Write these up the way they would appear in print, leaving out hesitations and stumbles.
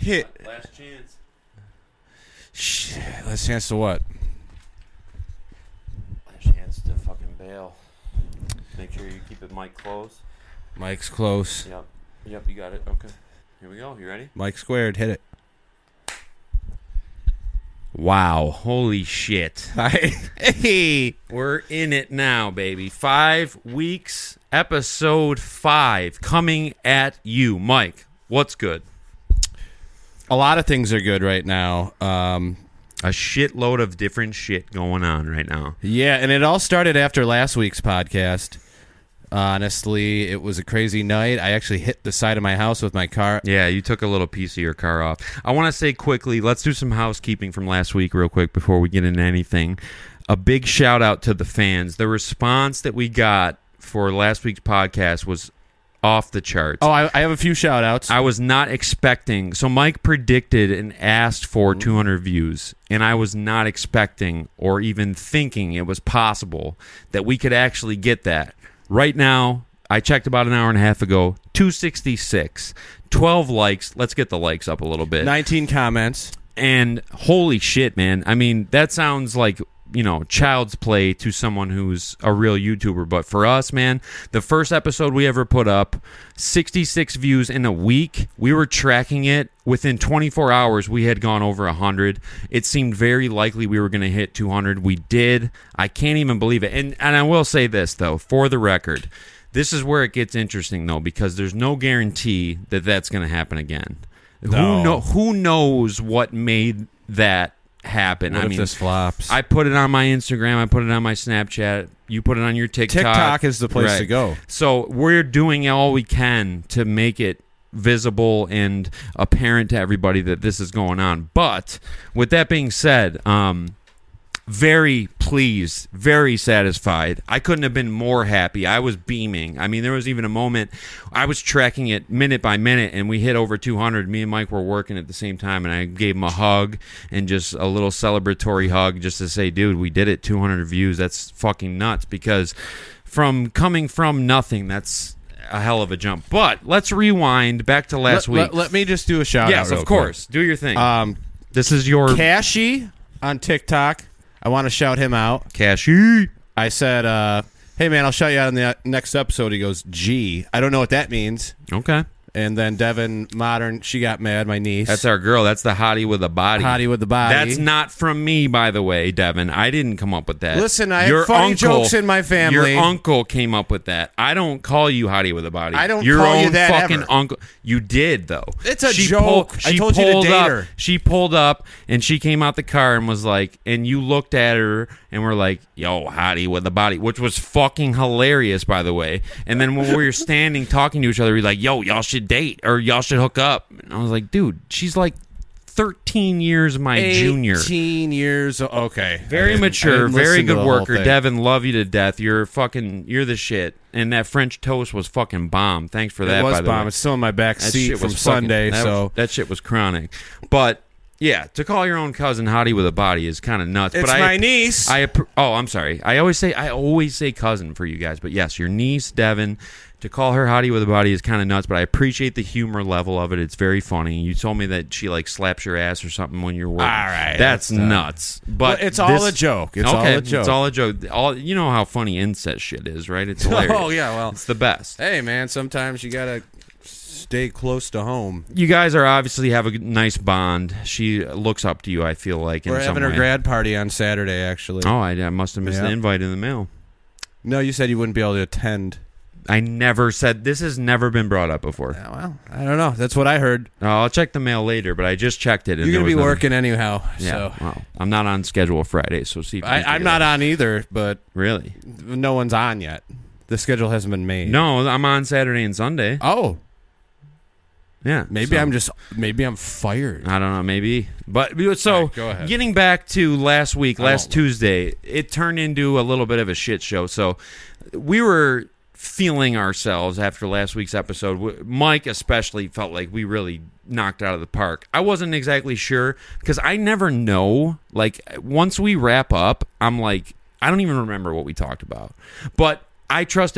Hit. Last chance. Shit. Last chance to what? Last chance to fucking bail. Make sure you keep the mic close. Mike's close. Yep, you got it. Okay. Here we go. You ready? Mike squared. Hit it. Wow. Holy shit. Hey. We're in it now, baby. 5 weeks. Episode 5 coming at you. Mike, what's good? A lot of things are good right now. A shitload of different shit going on right now. Yeah, and it all started after last week's podcast. Honestly, it was a crazy night. I actually hit the side of my house with my car. Yeah, you took a little piece of your car off. I want to say quickly, let's do some housekeeping from last week real quick before we get into anything. A big shout out to the fans. The response that we got for last week's podcast was off the charts. Oh, I have a few shout outs. I was not expecting. So Mike predicted and asked for 200 views, and I was not expecting or even thinking it was possible that we could actually get that. Right now, I checked about an hour and a half ago, 266, 12 likes. Let's get the likes up a little bit. 19 comments. And holy shit, man. I mean, that sounds like, child's play to someone who's a real YouTuber. But for us, man, the first episode we ever put up, 66 views in a week. We were tracking it. Within 24 hours, we had gone over 100. It seemed very likely we were going to hit 200. We did. I can't even believe it. And I will say this, though, for the record. This is where it gets interesting, though, because there's no guarantee that that's going to happen again. No. Who knows what made that happen? What if this flops? I put it on my Instagram. I put it on my Snapchat. You put it on your TikTok. TikTok is the place to go. So we're doing all we can to make it visible and apparent to everybody that this is going on. But with that being said, very pleased, very satisfied. I couldn't have been more happy. I was beaming. I mean, there was even a moment I was tracking it minute by minute, and we hit over 200. Me and Mike were working at the same time, and I gave him a hug and just a little celebratory hug just to say, dude, we did it, 200 views. That's fucking nuts, because coming from nothing, that's a hell of a jump. But let's rewind back to last week. Let me just do a shout out. Yes, of course. Quick. Do your thing. This is your... Cashy on TikTok. I want to shout him out. Cashy. I said, hey, man, I'll shout you out in the next episode. He goes, G. I don't know what that means. Okay. And then Devin Modern, she got mad, my niece. That's our girl. That's the hottie with the body. Hottie with the body. That's not from me, by the way, Devin. I didn't come up with that. Listen, I have funny jokes in my family. Your uncle came up with that. I don't call you hottie with a body. I don't your call own you that fucking ever. uncle. You did, though. It's a joke. I told you to date her. She pulled up, and she came out the car and was like, and you looked at her and were like, yo, hottie with the body, which was fucking hilarious, by the way. And then when we were standing talking to each other, we were like, yo, y'all should date, or y'all should hook up. And I was like, dude, she's like 13 years my junior. 18 years. Okay. Very mature, very good worker. Devin, love you to death. You're the shit. And that French toast was fucking bomb. Thanks for that, by the way. It's still in my back seat from Sunday. That shit was chronic. But yeah, to call your own cousin hottie with a body is kind of nuts. It's my niece. I'm sorry. I always say cousin for you guys. But yes, your niece, Devin. To call her hottie with a body is kind of nuts, but I appreciate the humor level of it. It's very funny. You told me that she slaps your ass or something when you're working. All right, that's nuts. But it's all a joke. It's all a joke. It's all a joke. You know how funny incest shit is, right? It's hilarious. Oh yeah, well, it's the best. Hey man, sometimes you gotta stay close to home. You guys are obviously have a nice bond. She looks up to you, I feel like. We're having her grad party on Saturday, actually. Oh, I must have missed the invite in the mail. No, you said you wouldn't be able to attend. I never said. This has never been brought up before. Yeah, well, I don't know. That's what I heard. I'll check the mail later, but I just checked it. And you're going to be working anyhow. Yeah, so. Well, I'm not on schedule Friday, so see if I'm not on either, but... Really? No one's on yet. The schedule hasn't been made. No, I'm on Saturday and Sunday. Oh. Yeah. Maybe I'm fired. I don't know, maybe. But so, go ahead. Getting back to last week, last Tuesday, it turned into a little bit of a shit show. So we were feeling ourselves after last week's episode. Mike especially felt like we really knocked out of the park. I wasn't exactly sure because I never know. Once we wrap up, I'm like, I don't even remember what we talked about. But I trust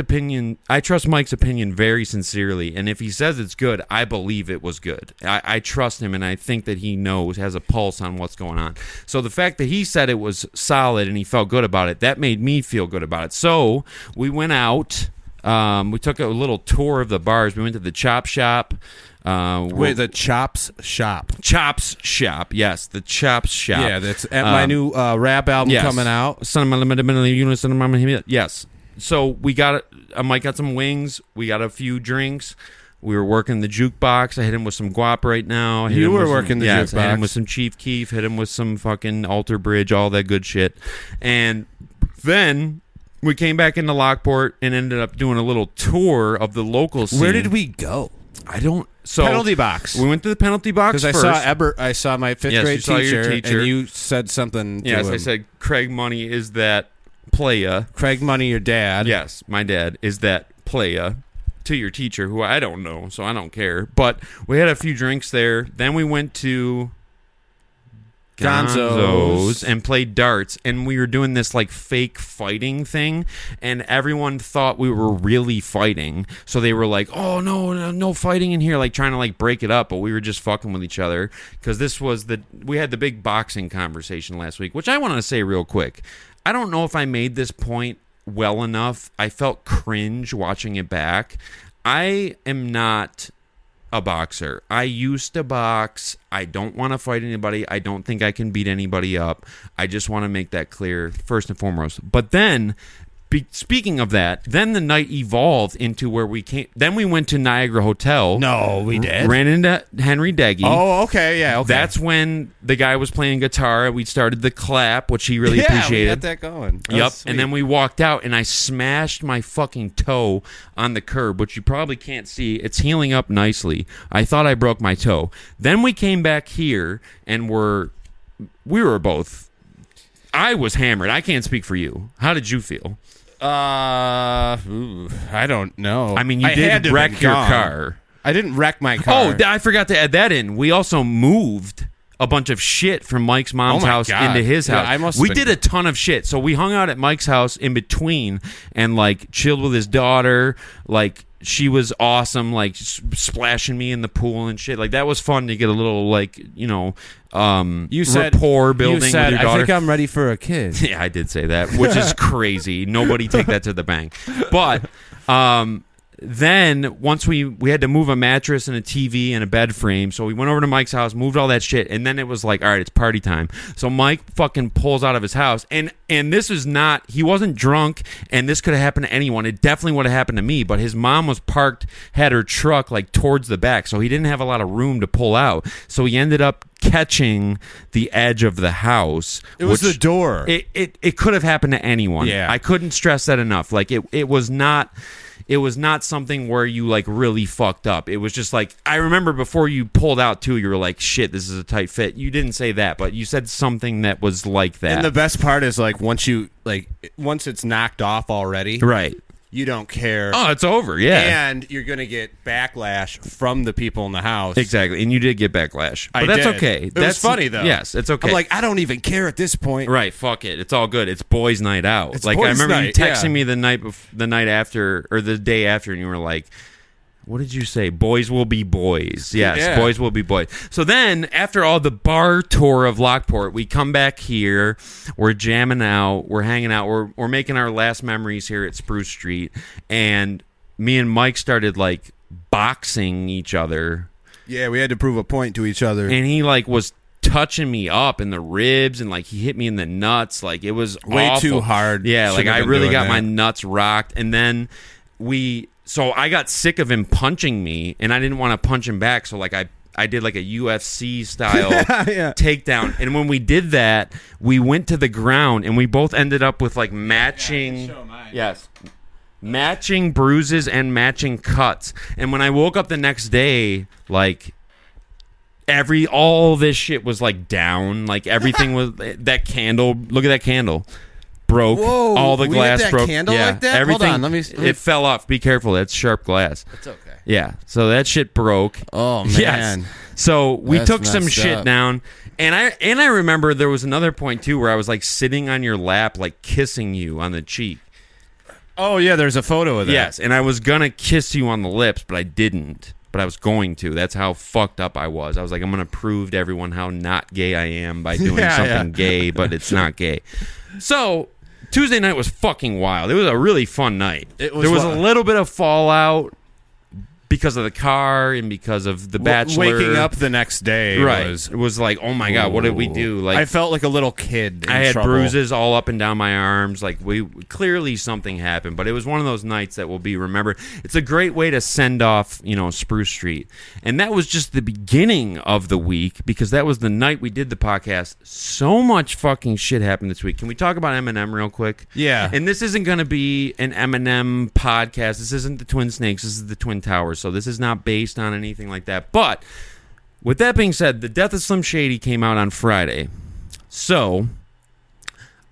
Mike's opinion very sincerely, and if he says it's good, I believe it was good. I trust him, and I think that he has a pulse on what's going on. So the fact that he said it was solid and he felt good about it, that made me feel good about it. So we went out. We took a little tour of the bars. We went to the Chop Shop. The Chops Shop. Chops Shop, yes, the Chops Shop. Yeah, that's my new rap album coming out. Yes. So Mike got some wings. We got a few drinks. We were working the jukebox. I hit him with some guap right now. You were working the jukebox. I hit him with some Chief Keef. Hit him with some fucking Alter Bridge, all that good shit. And then we came back into Lockport and ended up doing a little tour of the local scene. Where did we go? Penalty box. We went to the penalty box first. Because I saw my fifth grade teacher, and you said something to him. I said, Craig Money is that playa. Craig Money, your dad. Yes, my dad is that playa to your teacher, who I don't know, so I don't care. But we had a few drinks there. Then we went to Gonzo's and played darts, and we were doing this like fake fighting thing, and everyone thought we were really fighting, so they were like, oh no fighting in here, like trying to like break it up, but we were just fucking with each other, because we had the big boxing conversation last week, which I want to say real quick. I don't know if I made this point well enough. I felt cringe watching it back. I am not a boxer. I used to box. I don't want to fight anybody. I don't think I can beat anybody up. I just want to make that clear first and foremost. But then, speaking of that, then the night evolved into where we came. Then we went to Niagara Hotel. No, we did. Ran into Henry Deggy. Oh, okay, yeah, okay. That's when the guy was playing guitar. We started the clap, which he really appreciated. Yeah, we got that going. Yep, and then we walked out, and I smashed my fucking toe on the curb, which you probably can't see. It's healing up nicely. I thought I broke my toe. Then we came back here, and we were both. I was hammered. I can't speak for you. How did you feel? I don't know. I mean, you did wreck your car. I didn't wreck my car. Oh, I forgot to add that in. We also moved a bunch of shit from Mike's mom's house into his house. We did a ton of shit. So we hung out at Mike's house in between and like chilled with his daughter. Like, she was awesome, like splashing me in the pool and shit. Like, that was fun to get a little, like, you said, rapport building with your daughter. I think I'm ready for a kid. Yeah, I did say that, which is crazy. Nobody take that to the bank. But then once we had to move a mattress and a TV and a bed frame, so we went over to Mike's house, moved all that shit, and then it was like, all right, it's party time. So Mike fucking pulls out of his house, and this is not, he wasn't drunk, and this could have happened to anyone. It definitely would have happened to me, but his mom was had her truck like towards the back, so he didn't have a lot of room to pull out. So he ended up catching the edge of the house. It was the door. It could have happened to anyone. Yeah. I couldn't stress that enough. Like, it was not something where you like really fucked up. It was just like, I remember before you pulled out too, you were like, shit, this is a tight fit. You didn't say that, but you said something that was like that. And the best part is like once it's knocked off already, right? You don't care. Oh, it's over, yeah. And you're going to get backlash from the people in the house. Exactly, and you did get backlash. But that's okay. That's funny, though. Yes, it's okay. I'm like, I don't even care at this point. Right, fuck it. It's all good. It's boys' night out. It's like, I remember you texting me the night after, or the day after, and you were like, what did you say? Boys will be boys. Yes, yeah. Boys will be boys. So then, after all the bar tour of Lockport, we come back here. We're jamming out. We're hanging out. We're making our last memories here at Spruce Street. And me and Mike started, like, boxing each other. Yeah, we had to prove a point to each other. And he, like, was touching me up in the ribs, and, like, he hit me in the nuts. Like, it was way awful. Too hard. Yeah, like, I really got my nuts rocked. And then So I got sick of him punching me, and I didn't want to punch him back. So like I did like a UFC style takedown, and when we did that, we went to the ground, and we both ended up with like matching, matching bruises and matching cuts. And when I woke up the next day, like all this shit was like down, like everything was that candle. Look at that candle. Broke. Whoa, all the glass broke. Candle yeah, like that? everything. Hold on, let me. It fell off. Be careful. That's sharp glass. It's okay. Yeah. So that shit broke. Oh man. Yes. So we took some shit up. down, and I remember there was another point too where I was like sitting on your lap, like kissing you on the cheek. Oh, yeah, there's a photo of that. Yes, and I was going to kiss you on the lips, but I didn't. But I was going to. That's how fucked up I was. I was like, I'm going to prove to everyone how not gay I am by doing something gay, but it's not gay. So, Tuesday night was fucking wild. It was a really fun night. There was a little bit of fallout because of the car and because of the Bachelor. Waking up the next day it was like, oh my God, what did we do? Like, I felt like a little kid in I had trouble. bruises all up and down my arms. Like, clearly something happened, but it was one of those nights that will be remembered. It's a great way to send off, Spruce Street. And that was just the beginning of the week, because that was the night we did the podcast. So much fucking shit happened this week. Can we talk about Eminem real quick? Yeah. And this isn't going to be an Eminem podcast. This isn't the Twin Snakes. This is the Twin Towers. So this is not based on anything like that. But with that being said, the Death of Slim Shady came out on Friday. So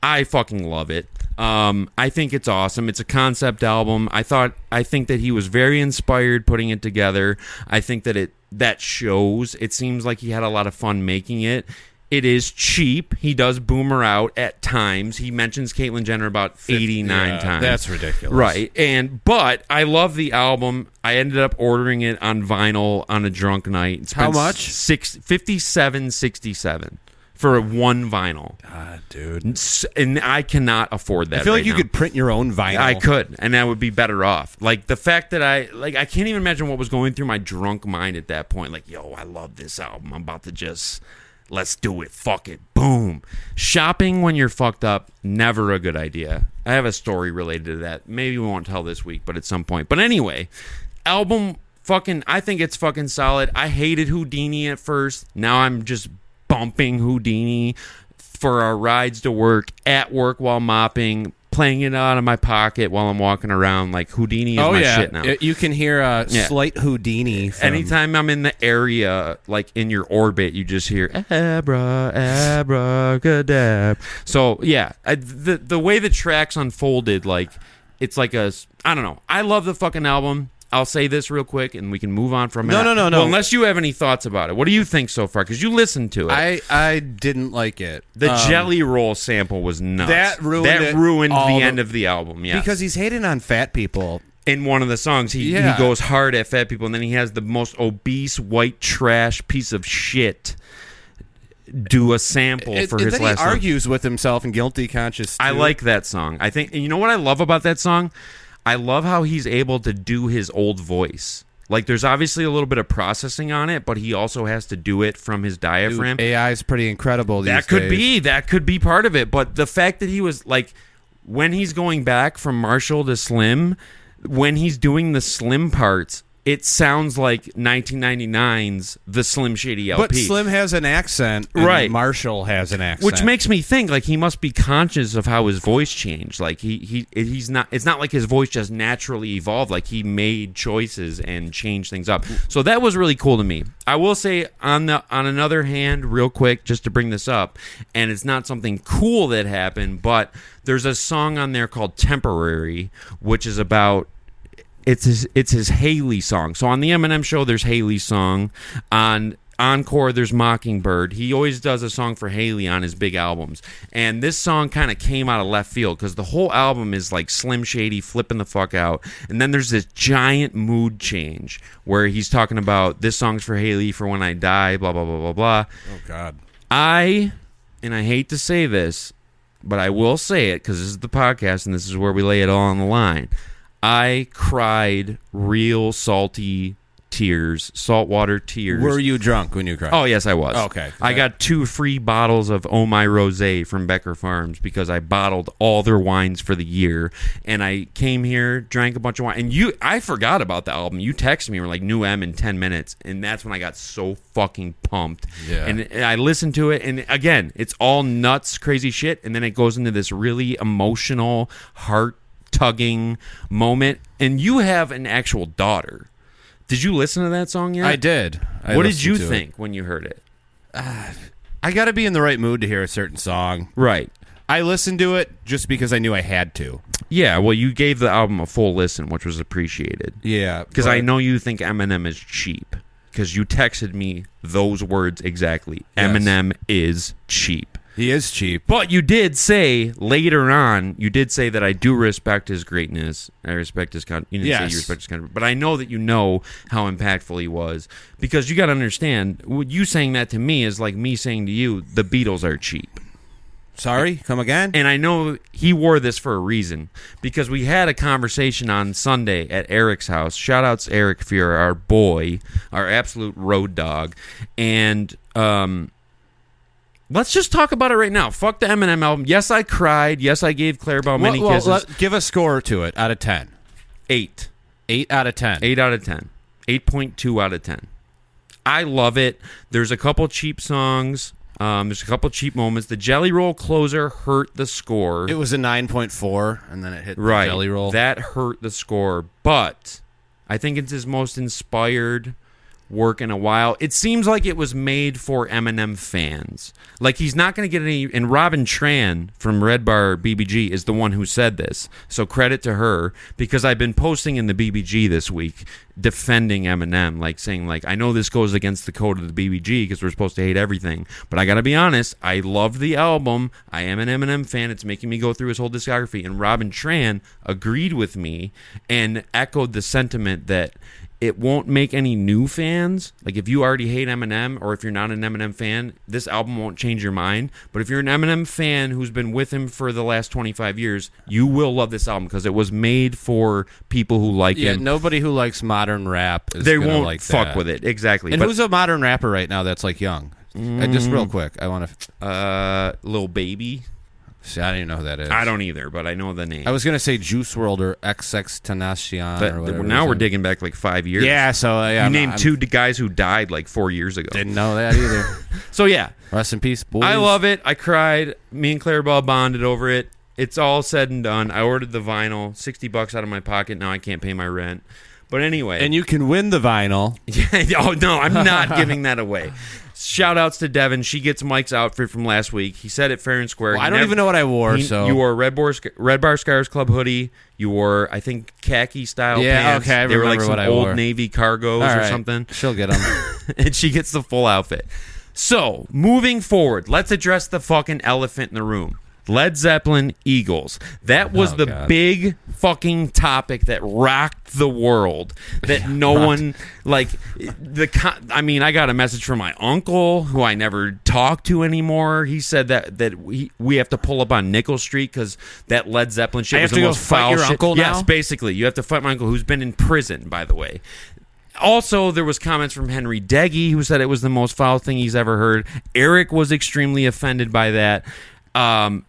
I fucking love it. I think it's awesome. It's a concept album. I think that he was very inspired putting it together. I think that that shows. It seems like he had a lot of fun making it. It is cheap. He does boom her out at times. He mentions Caitlyn Jenner about 89 times. That's ridiculous. Right. But I love the album. I ended up ordering it on vinyl on a drunk night. How much? $57.67 for one vinyl. God, dude. And I cannot afford that. I feel like right you now. could print your own vinyl. I could, and I would be better off. Like, the fact that I can't even imagine what was going through my drunk mind at that point. Like, yo, I love this album. I'm about to just... Let's do it. Fuck it. Boom. Shopping when you're fucked up, never a good idea. I have a story related to that. Maybe we won't tell this week, but at some point. But anyway, album I think it's fucking solid. I hated Houdini at first. Now I'm just bumping Houdini for our rides to work, at work while mopping, playing it out of my pocket while I'm walking around. Like, Houdini is my shit now. You can hear a slight Houdini. Anytime I'm in the area, like in your orbit, you just hear abracadabra. So yeah, the way the tracks unfolded, like, it's like I don't know. I love the fucking album. I'll say this real quick, and we can move on from it. No. Well, unless you have any thoughts about it. What do you think so far? Because you listened to it. I didn't like it. The Jelly Roll sample was nuts. That ruined the end of the album, yeah. Because he's hating on fat people. In one of the songs, he goes hard at fat people, and then he has the most obese, white trash piece of shit do a sample for his last song. He argues with himself and Guilty Conscious, too. I like that song. I think, and you know what I love about that song? I love how he's able to do his old voice. Like, there's obviously a little bit of processing on it, but he also has to do it from his diaphragm. Dude, AI is pretty incredible these days. That could be part of it. But the fact that he was, like, when he's going back from Marshall to Slim, when he's doing the Slim parts, it sounds like 1999's The Slim Shady LP. But Slim has an accent, and right? Marshall has an accent, which makes me think like he must be conscious of how his voice changed. Like he's not. It's not like his voice just naturally evolved. Like he made choices and changed things up. So that was really cool to me. I will say on another hand, real quick, just to bring this up, and it's not something cool that happened, but there's a song on there called "Temporary," which is about. It's his Haley song. So on the Eminem show, there's Haley's song. On Encore, there's Mockingbird. He always does a song for Haley on his big albums. And this song kind of came out of left field because the whole album is like Slim Shady flipping the fuck out. And then there's this giant mood change where he's talking about this song's for Haley for when I die, blah, blah, blah, blah, blah. Oh, God. I hate to say this, but I will say it because this is the podcast and this is where we lay it all on the line. I cried real salty tears, saltwater tears. Were you drunk when you cried? Oh, yes, I was. Okay. I got 2 free bottles of Oh My Rosé from Becker Farms because I bottled all their wines for the year. And I came here, drank a bunch of wine. And I forgot about the album. You texted me, were like, new M in 10 minutes. And that's when I got so fucking pumped. Yeah. And I listened to it. And again, it's all nuts, crazy shit. And then it goes into this really emotional, heart-tugging moment. And you have an actual daughter. Did you listen to that song yet? I did. What did you think when you heard it? I got to be in the right mood to hear a certain song. Right. I listened to it just because I knew I had to. Yeah, well, you gave the album a full listen, which was appreciated. Yeah. Because I know you think Eminem is cheap. Because you texted me those words exactly. Yes. Eminem is cheap. He is cheap. But you did say later on, that I do respect his greatness. I respect his You didn't say you respect his contribution. But I know that you know how impactful he was. Because you got to understand, you saying that to me is like me saying to you, the Beatles are cheap. Sorry, come again? And I know he wore this for a reason, because we had a conversation on Sunday at Eric's house. Shout outs Eric Fuhrer, our boy, our absolute road dog. And let's just talk about it right now. Fuck the Eminem album. Yes, I cried. Yes, I gave Clarabelle many kisses. Give a score to it out of 10. 8. 8 out of 10. 8 out of 10. 8.2 out of 10. I love it. There's a couple cheap songs. There's a couple cheap moments. The Jelly Roll closer hurt the score. It was a 9.4, and then it hit the Jelly Roll. That hurt the score, but I think it's his most inspired work in a while. It seems like it was made for Eminem fans. Like, he's not going to get any... And Robin Tran from Red Bar BBG is the one who said this. So credit to her, because I've been posting in the BBG this week defending Eminem, like saying, like, I know this goes against the code of the BBG because we're supposed to hate everything, but I got to be honest, I loved the album. I am an Eminem fan. It's making me go through his whole discography. And Robin Tran agreed with me and echoed the sentiment that it won't make any new fans. Like, if you already hate Eminem, or if you're not an Eminem fan, this album won't change your mind. But if you're an Eminem fan who's been with him for the last 25 years, you will love this album because it was made for people who like him. Nobody who likes modern rap is they gonna won't like fuck that. with it. Exactly. And who's a modern rapper right now that's like young? Just real quick, I want to... Lil Baby. See, I don't even know who that is. I don't either, but I know the name. I was gonna say Juice WRLD or XXXTentacion or whatever. Now we're digging back like 5 years. Yeah, so you named two guys who died like 4 years ago. Didn't know that either. So yeah, rest in peace, boys. I love it. I cried. Me and Clarabelle bonded over it. It's all said and done. I ordered the vinyl, $60 out of my pocket. Now I can't pay my rent. But anyway, and you can win the vinyl. Yeah. Oh no, I'm not giving that away. Shout outs to Devin. She gets Mike's outfit from last week. He said it fair and square. Well, I don't even know what I wore. So you wore Red Bar Scars Club hoodie. You wore, I think, khaki style pants. Okay, they were like what some Old Navy cargos or something. She'll get them, and she gets the full outfit. So moving forward, let's address the fucking elephant in the room. Led Zeppelin, Eagles. That was the big fucking topic that rocked the world. That no one, like, I mean, I got a message from my uncle, who I never talked to anymore. He said that we have to pull up on Nickel Street because that Led Zeppelin shit was the most foul shit. Your uncle now? Yes, basically. You have to fight my uncle, who's been in prison, by the way. Also, there was comments from Henry Deggy, who said it was the most foul thing he's ever heard. Eric was extremely offended by that.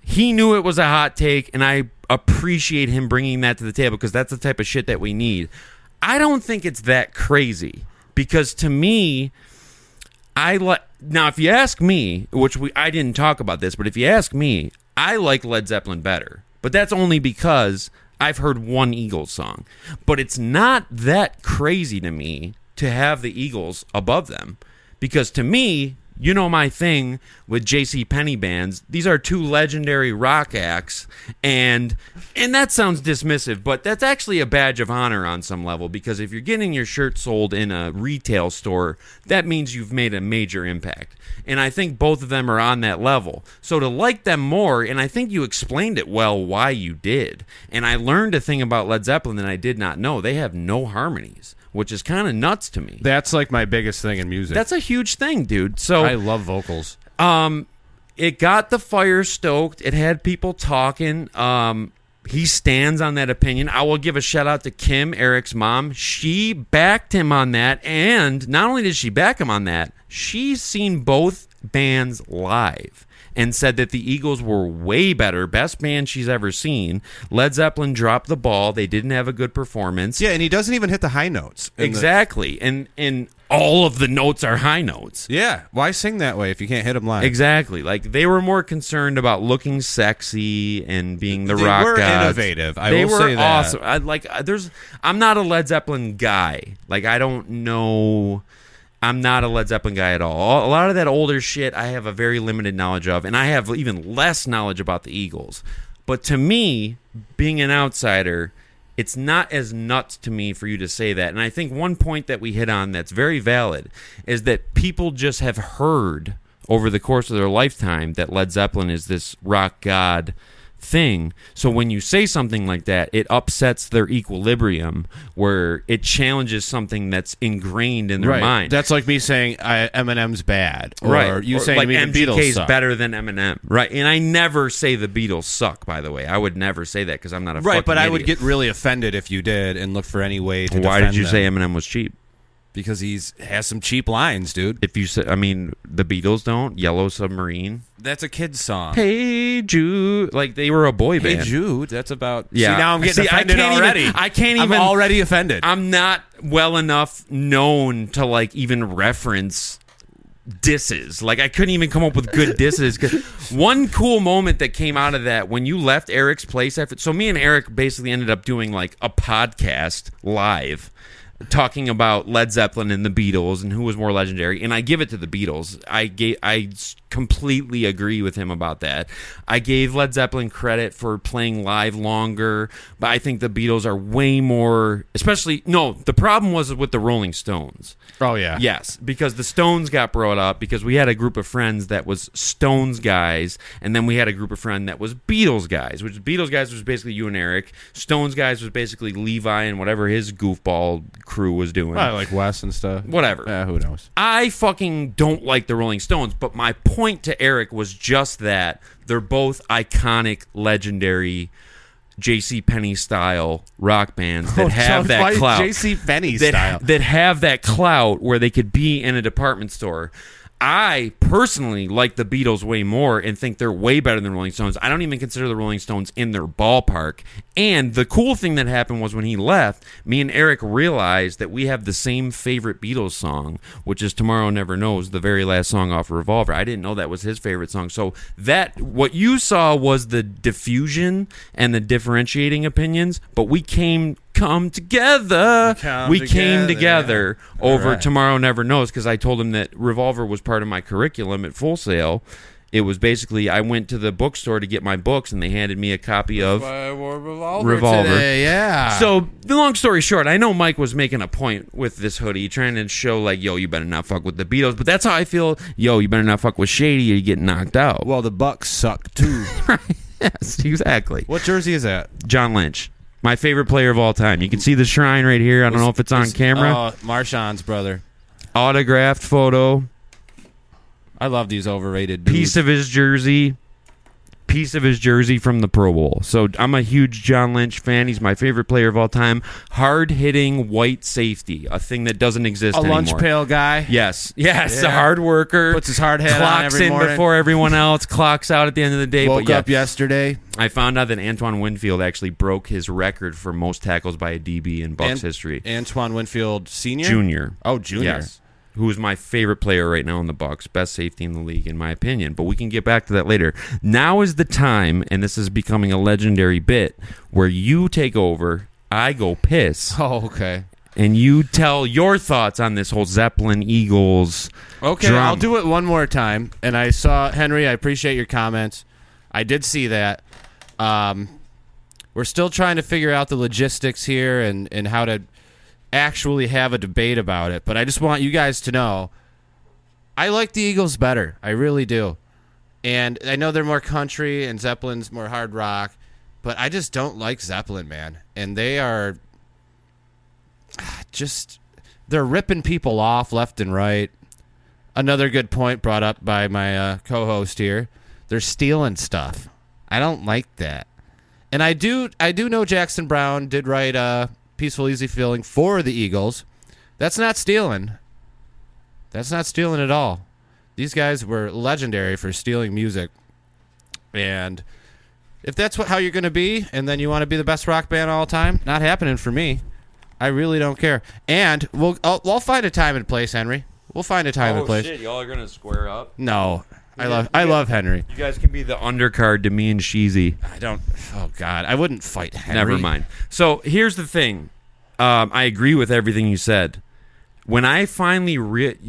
He knew it was a hot take, and I appreciate him bringing that to the table because that's the type of shit that we need. I don't think it's that crazy because to me, now if you ask me, which I didn't talk about this, but if you ask me, I like Led Zeppelin better, but that's only because I've heard one Eagles song. But it's not that crazy to me to have the Eagles above them because to me, you know my thing with JcPenney bands. These are two legendary rock acts, and that sounds dismissive, but that's actually a badge of honor on some level because if you're getting your shirt sold in a retail store, that means you've made a major impact. And I think both of them are on that level. So to like them more, and I think you explained it well why you did. And I learned a thing about Led Zeppelin that I did not know. They have no harmonies, which is kind of nuts to me. That's like my biggest thing in music. That's a huge thing, dude. So I love vocals. It got the fire stoked. It had people talking. He stands on that opinion. I will give a shout out to Kim, Eric's mom. She backed him on that, and not only did she back him on that, she's seen both bands live and said that the Eagles were way better, best band she's ever seen. Led Zeppelin dropped the ball. They didn't have a good performance. Yeah, and he doesn't even hit the high notes. Exactly. And all of the notes are high notes. Yeah. Why sing that way if you can't hit them live? Exactly. Like, they were more concerned about looking sexy and being the rock gods. They were innovative. They will were say that. Awesome. I'm not a Led Zeppelin guy. Like, I don't know... I'm not a Led Zeppelin guy at all. A lot of that older shit I have a very limited knowledge of, and I have even less knowledge about the Eagles. But to me, being an outsider, it's not as nuts to me for you to say that. And I think one point that we hit on that's very valid is that people just have heard over the course of their lifetime that Led Zeppelin is this rock god thing. So when you say something like that, it upsets their equilibrium, where it challenges something that's ingrained in their mind. That's like me saying Eminem's bad, or right? you saying like to me the Beatles MGK's suck. better than Eminem, right? And I never say the Beatles suck. By the way, I would never say that because I'm not a right. But fucking I would idiot. get really offended if you did and look for any way to. Why defend did you them. say Eminem was cheap? Because has some cheap lines, dude. If you say, I mean, the Beatles don't. Yellow Submarine. That's a kid's song. Hey Jude, like they were a boy band. Hey Jude, that's about. Yeah. See, now I'm getting offended already. I can't I'm even. already offended. I'm not well enough known to like even reference disses. Like I couldn't even come up with good disses. 'Cause one cool moment that came out of that when you left Eric's place after. So me and Eric basically ended up doing like a podcast live, talking about Led Zeppelin and the Beatles and who was more legendary, and I give it to the Beatles. I completely agree with him about that. I gave Led Zeppelin credit for playing live longer, but I think the Beatles are way more, the problem was with the Rolling Stones. Oh, yeah. Yes, because the Stones got brought up because we had a group of friends that was Stones guys, and then we had a group of friends that was Beatles guys, which Beatles guys was basically you and Eric. Stones guys was basically Levi and whatever his goofball crew was doing. Probably like Wes and stuff. Whatever. Yeah, who knows? I fucking don't like the Rolling Stones, but my point to Eric was just that they're both iconic, legendary JcPenney style rock bands that have that clout. JcPenney style. That have that clout where they could be in a department store. I personally like the Beatles way more and think they're way better than the Rolling Stones. I don't even consider the Rolling Stones in their ballpark. And the cool thing that happened was when he left, me and Eric realized that we have the same favorite Beatles song, which is Tomorrow Never Knows, the very last song off Revolver. I didn't know that was his favorite song. So that what you saw was the diffusion and the differentiating opinions, but we came together over right. Tomorrow Never Knows, because I told him that Revolver was part of my curriculum at Full Sail. It was basically, I went to the bookstore to get my books, and they handed me a copy of Revolver. Today, yeah. So, the long story short, I know Mike was making a point with this hoodie, trying to show, like, yo, you better not fuck with the Beatles, but that's how I feel. Yo, you better not fuck with Shady or you get knocked out. Well, the Bucks suck, too. Right. Yes, exactly. What jersey is that? John Lynch. My favorite player of all time. You can see the shrine right here. I don't know if it's on camera. Oh, Marshawn's brother. Autographed photo. I love these overrated dudes. Piece of his jersey from the Pro Bowl. So I'm a huge John Lynch fan. He's my favorite player of all time. Hard-hitting white safety, a thing that doesn't exist anymore. A lunch pail guy. Yes, a Yeah. hard worker. Puts his hard hat on clocks every in morning. before everyone else, clocks out at the end of the day. Woke but yeah, up yesterday. I found out that Antoine Winfield actually broke his record for most tackles by a DB in Bucs history. Antoine Winfield Sr.? Junior. Oh, Junior. Yes. Who is my favorite player right now in the Bucs, best safety in the league, in my opinion. But we can get back to that later. Now is the time, and this is becoming a legendary bit, where you take over, I go piss, Oh, okay. and you tell your thoughts on this whole Zeppelin Eagles Okay, drama. I'll do it one more time. And I saw, Henry, I appreciate your comments. I did see that. We're still trying to figure out the logistics here and how to actually have a debate about it, but I just want you guys to know I like the Eagles better. I really do. And I know they're more country and Zeppelin's more hard rock, but I just don't like Zeppelin, man. And they are they're ripping people off left and right. Another good point brought up by my co-host here. They're stealing stuff. I don't like that. And I do know Jackson Brown did write Peaceful Easy Feeling for the Eagles. That's not stealing. That's not stealing at all. These guys were legendary for stealing music. And if that's how you're going to be, and then you want to be the best rock band of all time, not happening for me. I really don't care. And we'll find a time and place, Henry. We'll find a time and place. Oh shit, y'all are gonna square up? No. I love Henry. You guys can be the undercard to me and Sheezy. I don't. Oh God, I wouldn't fight Henry. Never mind. So here's the thing. I agree with everything you said. When I finally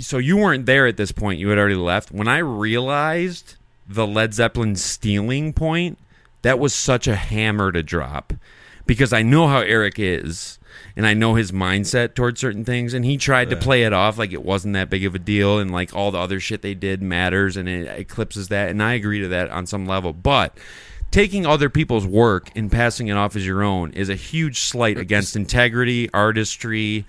so you weren't there at this point. You had already left. When I realized the Led Zeppelin stealing point, that was such a hammer to drop, because I know how Eric is. and I know his mindset towards certain things, and he tried to play it off like it wasn't that big of a deal, and like all the other shit they did matters, and it eclipses that, and I agree to that on some level. But taking other people's work and passing it off as your own is a huge slight against integrity, artistry,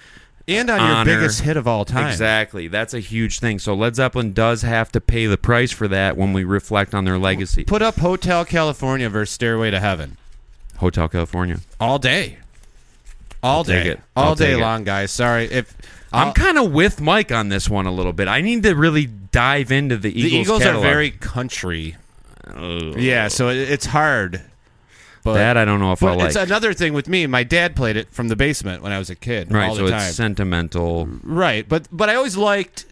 and on honor. your biggest hit of all time. Exactly. That's a huge thing. So Led Zeppelin does have to pay the price for that when we reflect on their legacy. Put up Hotel California versus Stairway to Heaven. Hotel California. All day. All take day. it. All I'll day take it. long, guys. Sorry. If I'm kind of with Mike on this one a little bit. I need to really dive into the Eagles. The Eagles catalog. are very country. Yeah, so it's hard. But that I don't know if I like. It's another thing with me. My dad played it from the basement when I was a kid. Right, all so the time. it's sentimental. Right, but I always liked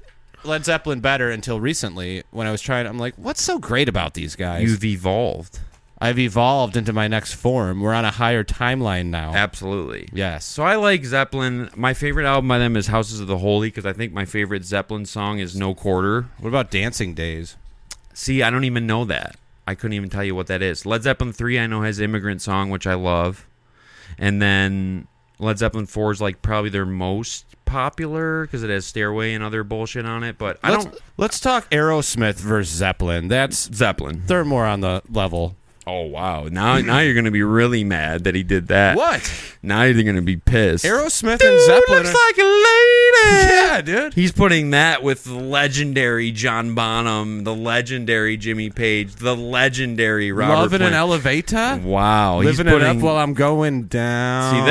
Led Zeppelin better until recently when I was trying. I'm like, what's so great about these guys? You've evolved. I've evolved into my next form. We're on a higher timeline now. Absolutely. Yes. So I like Zeppelin. My favorite album by them is Houses of the Holy because I think my favorite Zeppelin song is No Quarter. What about Dancing Days? See, I don't even know that. I couldn't even tell you what that is. Led Zeppelin 3 I know has Immigrant Song, which I love. And then Led Zeppelin 4 is like probably their most popular because it has Stairway and other bullshit on it. But Let's talk Aerosmith versus Zeppelin. That's Zeppelin. They're more on the level. Oh, wow. Now you're going to be really mad that he did that. What? Now you're going to be pissed. Aerosmith and Zeppelin looks like a lady. Yeah, dude. He's putting that with the legendary John Bonham, the legendary Jimmy Page, the legendary Robert Love in Plant. an elevator? Wow. Living it up while I'm going down. See,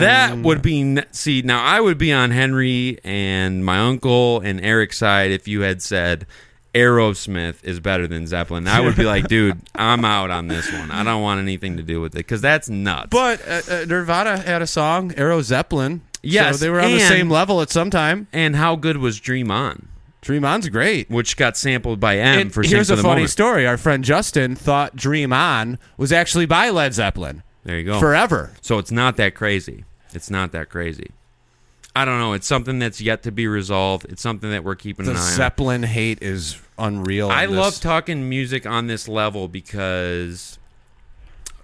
that would be... See, now I would be on Henry and my uncle and Eric's side if you had said... Aerosmith is better than Zeppelin. I would be like, dude, I'm out on this one. I don't want anything to do with it because that's nuts. But Nirvana had a song, Aero Zeppelin. Yes, so they were on the same level at some time. And how good was Dream On? Dream On's great. Which got sampled by M and for here's Sing a for the funny Moment. story. Our friend Justin thought Dream On was actually by Led Zeppelin. There you go. Forever. So it's not that crazy. It's not that crazy. I don't know. It's something that's yet to be resolved. It's something that we're keeping an eye on. The Zeppelin hate is unreal. I love talking music on this level because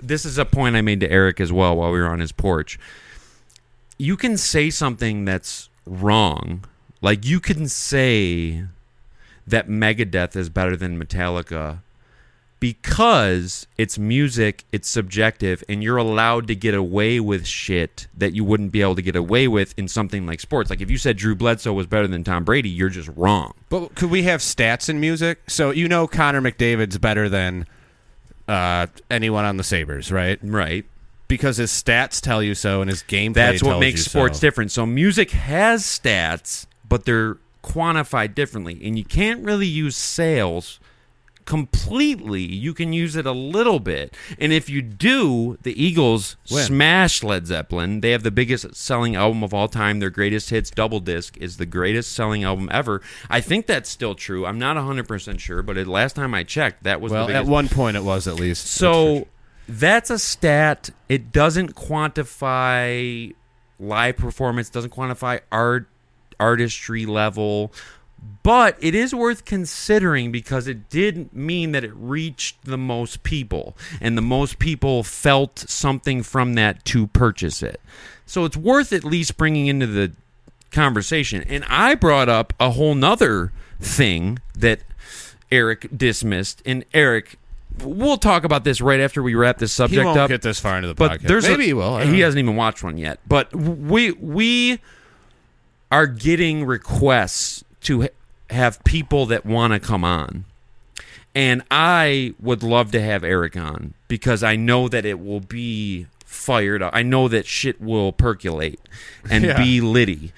this is a point I made to Eric as well while we were on his porch. You can say something that's wrong. Like you can say that Megadeth is better than Metallica because it's music, it's subjective, and you're allowed to get away with shit that you wouldn't be able to get away with in something like sports. Like if you said Drew Bledsoe was better than Tom Brady, you're just wrong. But could we have stats in music? So you know Connor McDavid's better than anyone on the Sabres, right? Right. Because his stats tell you so and his gameplay That's what tells makes you sports so. different. So music has stats, but they're quantified differently. And you can't really use sales completely. You can use it a little bit. And if you do, the Eagles smash Led Zeppelin. They have the biggest selling album of all time. Their greatest hits double disc is the greatest selling album ever. I think that's still true. I'm not 100% sure, but last time I checked, that was the biggest. At one point it was at least. So that's a stat. It doesn't quantify live performance, doesn't quantify artistry level. But it is worth considering because it did mean that it reached the most people, and the most people felt something from that to purchase it. So it's worth at least bringing into the conversation. And I brought up a whole nother thing that Eric dismissed. And Eric, we'll talk about this right after we wrap this subject He won't up. get this far into the But podcast. Maybe he will. He hasn't even watched one yet. But we are getting requests to have people that want to come on. And I would love to have Eric on because I know that it will be fired up. I know that shit will percolate and be litty.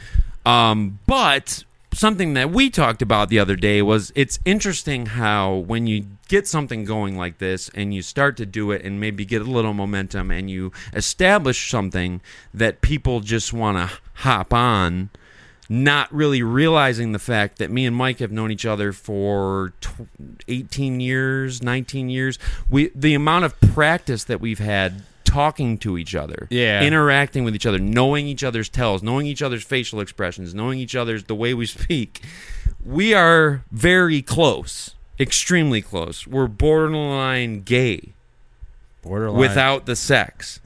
But something that we talked about the other day was it's interesting how when you get something going like this and you start to do it and maybe get a little momentum and you establish something that people just want to hop on, not really realizing the fact that me and Mike have known each other for 18 years, 19 years. The amount of practice that we've had talking to each other, interacting with each other, knowing each other's tells, knowing each other's facial expressions, knowing each other's the way we speak. We are very close, extremely close. We're borderline gay. Borderline. without the sex.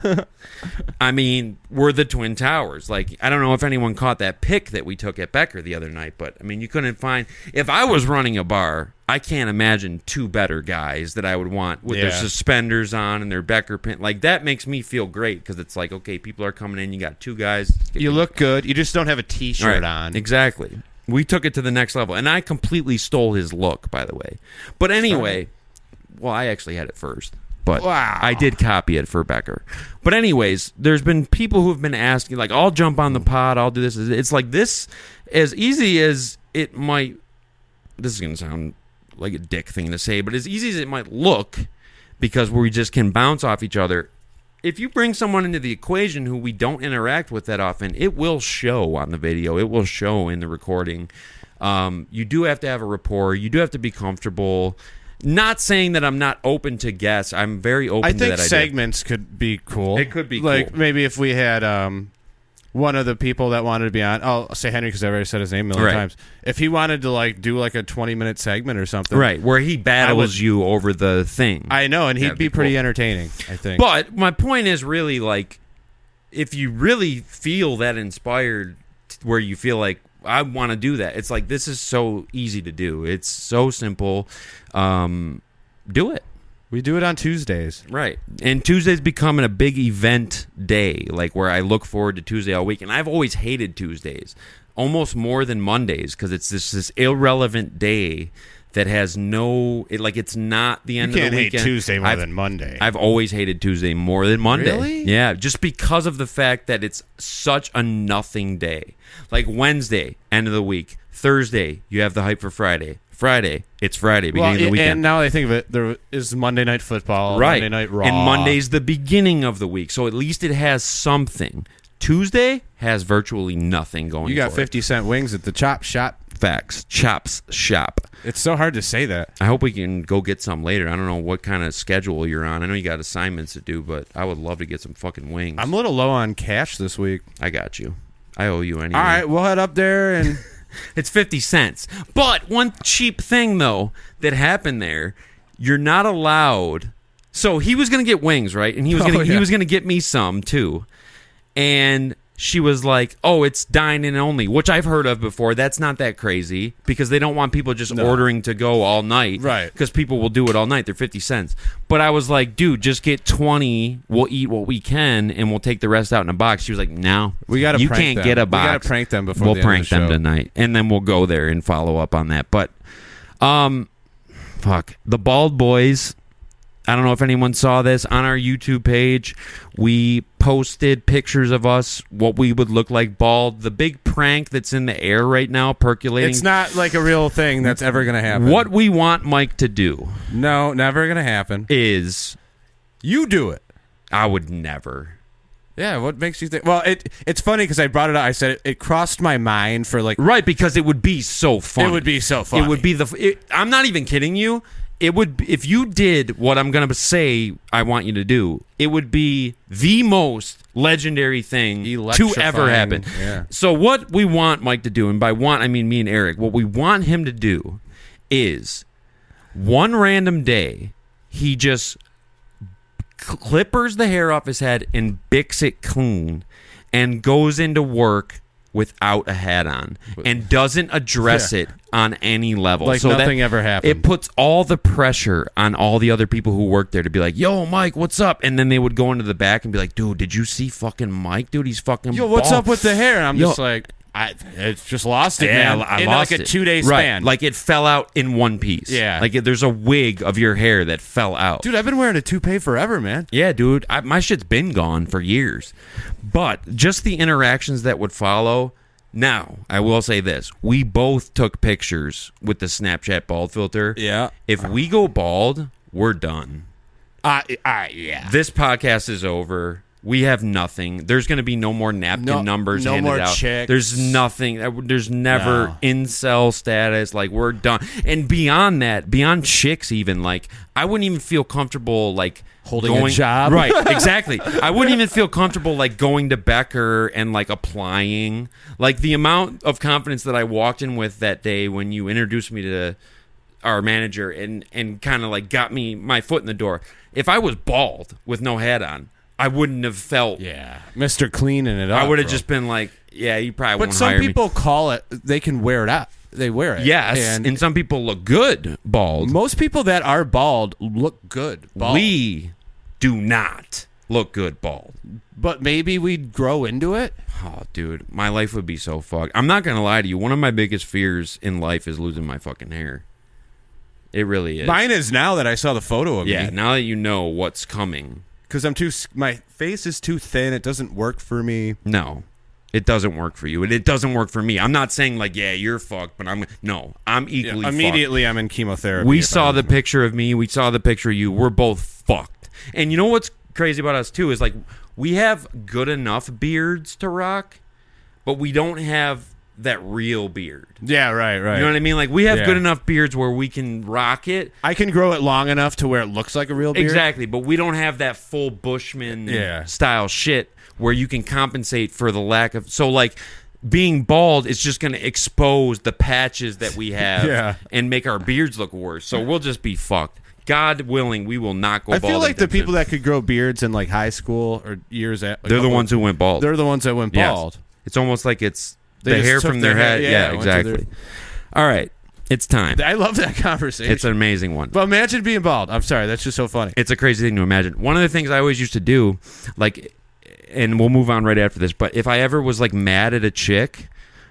I mean, we're the Twin Towers. Like, I don't know if anyone caught that pic that we took at Becker the other night, but I mean, you couldn't find. If I was running a bar, I can't imagine two better guys that I would want with their suspenders on and their Becker pin. Like, that makes me feel great because it's like, okay, people are coming in. You got two guys. You look good. You just don't have a T-shirt on. Exactly. We took it to the next level, and I completely stole his look, by the way. But anyway, well, I actually had it first. But I did copy it for Becker. But anyways, there's been people who've been asking, like, I'll jump on the pod, I'll do this. It's like this, as easy as it might, this is going to sound like a dick thing to say, but as easy as it might look, because we just can bounce off each other, if you bring someone into the equation who we don't interact with that often, it will show on the video. It will show in the recording. You do have to have a rapport. You do have to be comfortable. Not saying that I'm not open to guests. I'm very open to that idea. I think segments could be cool. It could be like cool. Maybe if we had one of the people that wanted to be on. I'll say Henry because I've already said his name a million times. If he wanted to like do like a 20-minute segment or something, right, where he battles you over the thing. I know, and he'd be pretty entertaining, I think. But my point is really like, if you really feel that inspired, where you feel like, I want to do that. It's like, this is so easy to do. It's so simple. Do it. We do it on Tuesdays. Right. And Tuesday's becoming a big event day, like where I look forward to Tuesday all week. And I've always hated Tuesdays, almost more than Mondays, because it's this irrelevant day that has no, it's not the end of the weekend. You can't hate Tuesday more than Monday. I've always hated Tuesday more than Monday. Really? Yeah, just because of the fact that it's such a nothing day. Like Wednesday, end of the week. Thursday, you have the hype for Friday. Friday, it's Friday, beginning of the weekend. And now that I think of it, there is Monday Night Football, right. Monday Night Raw. And Monday's the beginning of the week, so at least it has something. Tuesday has virtually nothing going on. You got 50-cent wings at the Chop Shop. Facts. Chops Shop. It's so hard to say that. I hope we can go get some later. I don't know what kind of schedule you're on. I know you got assignments to do, but I would love to get some fucking wings. I'm a little low on cash this week. I got you. I owe you anyway. All right, we'll head up there and... It's 50 cents. But one cheap thing, though, that happened there, you're not allowed... So he was going to get wings, right? And he was going to get me some, too. And she was like, oh, it's dine-in only, which I've heard of before. That's not that crazy because they don't want people just ordering to go all night. Right. Because people will do it all night. They're 50 cents. But I was like, dude, just get 20. We'll eat what we can, and we'll take the rest out in a box. She was like, no. You can't get a box. We got to prank them before we'll the end prank of the them show. tonight. And then we'll go there and follow up on that. But, the Bald Boys... I don't know if anyone saw this on our YouTube page. We posted pictures of us, what we would look like bald. The big prank that's in the air right now, percolating. It's not like a real thing that's ever going to happen. What we want Mike to do. No, never going to happen. Is. You do it. I would never. Yeah, what makes you think? Well, it's funny because I brought it up. I said it crossed my mind for like. Right, because it would be so funny. It would be so funny. It would be I'm not even kidding you. It would, if you did what I'm going to say I want you to do, it would be the most legendary thing to ever happen. Yeah. So what we want Mike to do, and by want I mean me and Eric, what we want him to do is one random day he just clippers the hair off his head and bicks it clean and goes into work without a hat on and doesn't address it on any level. Like so nothing ever happened. It puts all the pressure on all the other people who work there to be like, yo, Mike, what's up? And then they would go into the back and be like, dude, did you see fucking Mike? Dude, he's fucking Yo, what's bald. up with the hair? And I'm just like, it's just lost it, yeah, man. I in lost like a it. 2-day Right. span. Like it fell out in one piece. Yeah. Like there's a wig of your hair that fell out. Dude, I've been wearing a toupee forever, man. Yeah, dude. My shit's been gone for years. But just the interactions that would follow... Now, I will say this. We both took pictures with the Snapchat bald filter. Yeah. If we go bald, we're done. Yeah. This podcast is over. We have nothing. There's going to be no more napkin numbers handed more out. chicks. There's nothing. There's never incel status. Like, we're done. And beyond that, beyond chicks even, like, I wouldn't even feel comfortable, like, holding a job. Right, exactly. I wouldn't even feel comfortable, like, going to Becker and, like, applying. Like, the amount of confidence that I walked in with that day when you introduced me to our manager, and kind of like got me my foot in the door. If I was bald with no hat on, I wouldn't have felt. Yeah, Mr. Cleaning it up. I would have just been like, yeah, you probably won't hire me. But some people call it. They can wear it out. They wear it. Yes, and some people look good bald. Most people that are bald look good bald. We do not look good bald. But maybe we'd grow into it. Oh, dude, my life would be so fucked. I'm not gonna lie to you. One of my biggest fears in life is losing my fucking hair. It really is. Mine is now that I saw the photo of me. Yeah, now that you know what's coming. Because my face is too thin. It doesn't work for me. No. It doesn't work for you, and it doesn't work for me. I'm not saying like, yeah, you're fucked, but I'm equally fucked. Immediately I'm in chemotherapy. We saw the picture of me. We saw the picture of you. We're both fucked. And you know what's crazy about us too is like we have good enough beards to rock, but we don't have that real beard. Yeah, right. You know what I mean? Like we have good enough beards where we can rock it. I can grow it long enough to where it looks like a real beard. Exactly, but we don't have that full Bushman style shit where you can compensate for the lack of. So like being bald is just going to expose the patches that we have and make our beards look worse. So we'll just be fucked. God willing, we will not go bald. I feel like the people that could grow beards in like high school or years at, they're the ones who went bald. They're the ones that went bald. Yes. It's almost like it's the hair from their head. Yeah, exactly. All right. It's time. I love that conversation. It's an amazing one. But imagine being bald. I'm sorry. That's just so funny. It's a crazy thing to imagine. One of the things I always used to do, like, and we'll move on right after this, but if I ever was like mad at a chick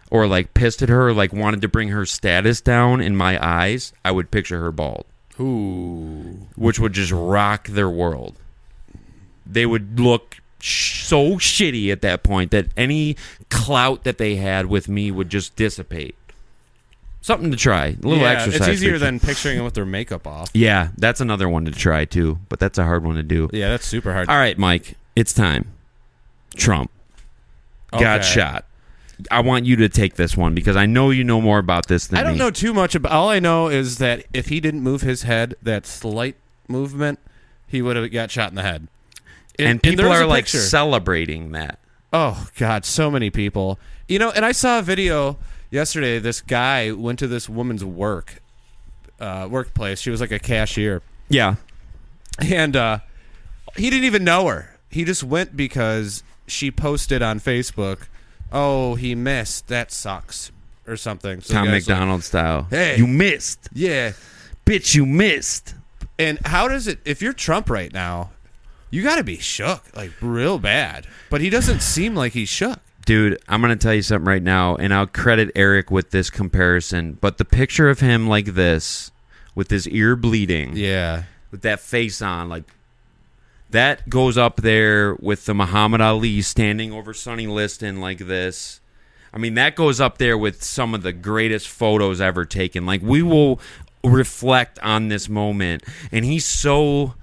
or like pissed at her or like wanted to bring her status down in my eyes, I would picture her bald. Ooh. Which would just rock their world. They would look so shitty at that point that any clout that they had with me would just dissipate. Something to try. A little exercise. It's easier than picturing them with their makeup off. Yeah, that's another one to try too, but that's a hard one to do. Yeah, that's super hard. All right, Mike, it's time. Trump got shot. I want you to take this one because I know you know more about this than me. I don't know too much about. All I know is that if he didn't move his head, that slight movement, he would have got shot in the head. And people are like celebrating that. Oh God, so many people. You know, and I saw a video yesterday. This guy went to this woman's workplace. She was like a cashier. Yeah, and he didn't even know her. He just went because she posted on Facebook, "Oh, he missed. That sucks," or something. So Tom McDonald style. Hey, you missed. Yeah, bitch, you missed. And how does it? If you're Trump right now, you got to be shook, like real bad. But he doesn't seem like he's shook. Dude, I'm going to tell you something right now, and I'll credit Eric with this comparison. But the picture of him like this, with his ear bleeding, with that face on, like that goes up there with the Muhammad Ali standing over Sonny Liston like this. I mean, that goes up there with some of the greatest photos ever taken. Like, we will reflect on this moment, and he's so.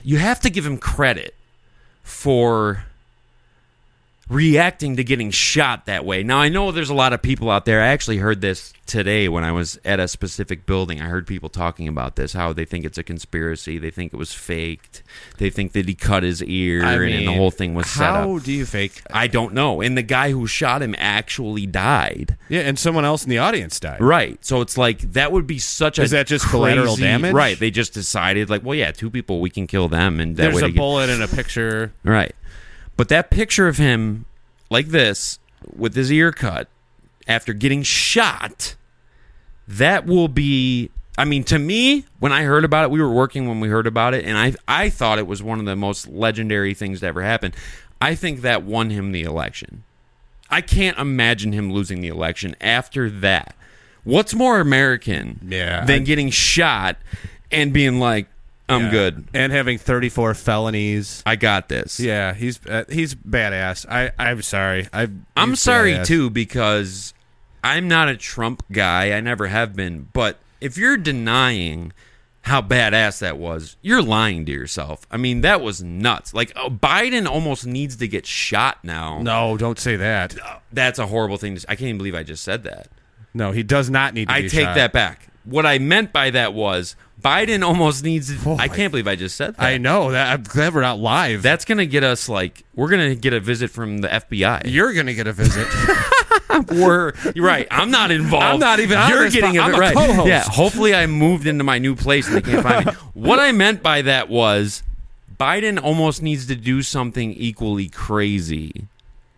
You have to give him credit for reacting to getting shot that way. Now, I know there's a lot of people out there. I actually heard this today when I was at a specific building. I heard people talking about this, how they think it's a conspiracy. They think it was faked. They think that he cut his ear and the whole thing was set up. How do you fake? I don't know. And the guy who shot him actually died. Yeah, and someone else in the audience died. Right. So it's like, that would be such a Is that just collateral damage? Right. They just decided, like, well, yeah, two people, we can kill them. And that there's way a bullet in a picture. Right. But that picture of him like this, with his ear cut, after getting shot, that will be... I mean, to me, when I heard about it, we were working when we heard about it, and I thought it was one of the most legendary things to ever happen. I think that won him the election. I can't imagine him losing the election after that. What's more American than getting shot and being like, I'm good. And having 34 felonies. I got this. Yeah, he's badass. I'm sorry. I'm sorry, too, because I'm not a Trump guy. I never have been. But if you're denying how badass that was, you're lying to yourself. I mean, that was nuts. Like, Biden almost needs to get shot now. No, don't say that. That's a horrible thing to say. I can't even believe I just said that. No, he does not need to be shot. I take that back. What I meant by that was Biden almost needs to... I can't believe I just said that. I know. I'm glad we're not live. That's going to get us, like... We're going to get a visit from the FBI. You're going to get a visit. You're right. I'm not involved. I'm not even on You're this getting I'm it a right. co-host. Yeah. Hopefully, I moved into my new place and they can't find me. What I meant by that was Biden almost needs to do something equally crazy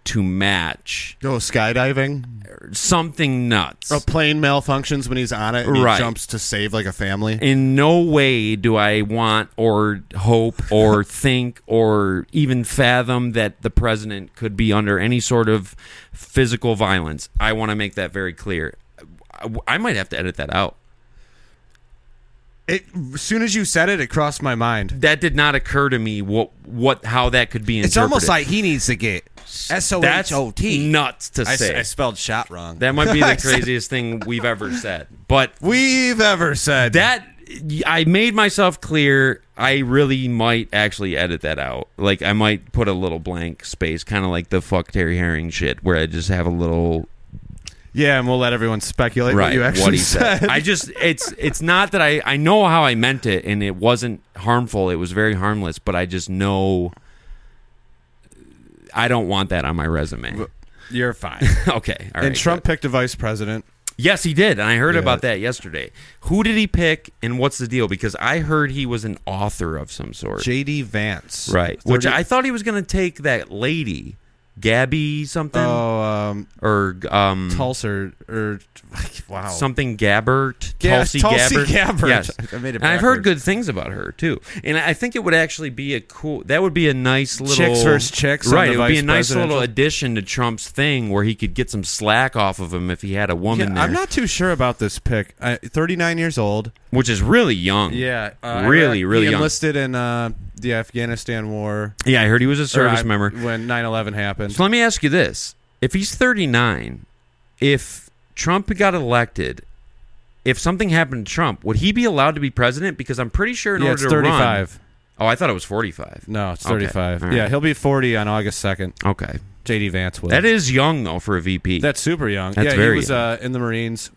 to match Go skydiving. something nuts. A plane malfunctions when he's on it and Right. he jumps to save like a family. In no way do I want or hope or think or even fathom that the president could be under any sort of physical violence. I want to make that very clear. I might have to edit that out. As soon as you said it, it crossed my mind. That did not occur to me how that could be interpreted. It's almost like he needs to get that's SOHOT. nuts to say. I spelled shot wrong. That might be the craziest thing we've ever said. But We've ever said. that I made myself clear. I really might actually edit that out. Like I might put a little blank space, kind of like the fuck Terry Herring shit, where I just have a little. Yeah, and we'll let everyone speculate what you actually he said. I just it's not that I know how I meant it and it wasn't harmful. It was very harmless, but I just know I don't want that on my resume. You're fine. Okay. All right. And Trump good. picked a vice president. Yes, he did. And I heard Yeah. about that yesterday. Who did he pick and what's the deal? Because I heard he was an author of some sort. J.D. Vance. Right. Which I thought he was going to take that lady. Gabby something or Tulsa or wow something Gabbert, Tulsi Gabbert. Gabbert. Yes, I made it and I've heard backwards. good things about her too. And I think it would actually be that would be a nice little Chicks versus chicks. right? On It the would be vice a nice little presidential. addition to Trump's thing where he could get some slack off of him if he had a woman Yeah, there. I'm not too sure about this pick. 39 years old. Which is really young. Yeah, really he young. enlisted in the Afghanistan war. Yeah, I heard he was a service member. When 9/11 happened. So let me ask you this. If he's 39, if Trump got elected, if something happened to Trump, would he be allowed to be president? Because I'm pretty sure in Yeah, order it's to run... 35. Oh, I thought it was 45. No, it's Okay. 35. All right. Yeah, he'll be 40 on August 2nd. Okay. J.D. Vance will. That is young, though, for a VP. That's super young. That's yeah, very he was in the Marines,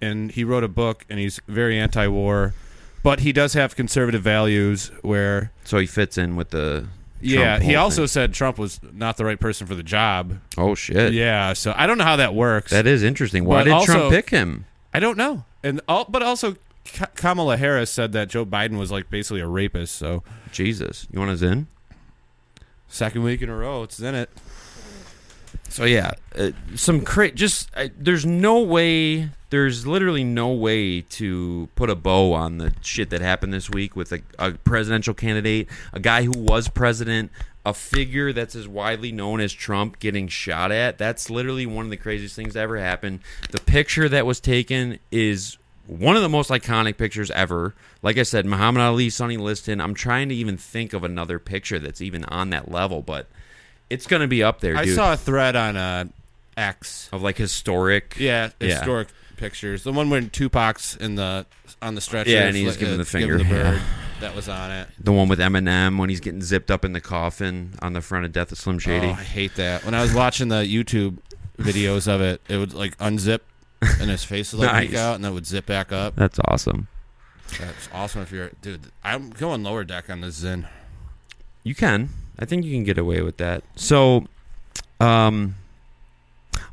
and he wrote a book, and he's very anti-war. But he does have conservative values where... So he fits in with the... Yeah, Trump he whole also thing. said Trump was not the right person for the job. Oh, shit. Yeah, so I don't know how that works. That is interesting. Why But did also- Trump pick him? I don't know. But also Kamala Harris said that Joe Biden was like basically a rapist, so Jesus. You want us in? second week in a row it's in it. So yeah, there's no way, there's literally no way to put a bow on the shit that happened this week with a presidential candidate, a guy who was president, a figure that's as widely known as Trump getting shot at. That's literally one of the craziest things that ever happened. The picture that was taken is one of the most iconic pictures ever. Like I said, Muhammad Ali, Sonny Liston. I'm trying to even think of another picture that's even on that level, but it's going to be up there, dude. I saw a thread on X Of like historic. Yeah, historic pictures. The one when Tupac's on the stretcher. Yeah, and he's giving the finger. Giving the bird. Yeah. That was on it. The one with Eminem when he's getting zipped up in the coffin on the front of Death of Slim Shady. Oh, I hate that. When I was watching the YouTube videos of it, it would like unzip and his face would like Nice. leak out and then it would zip back up. That's awesome. That's awesome if you're... Dude, I'm going lower deck on this Zin. You can. I think you can get away with that. So,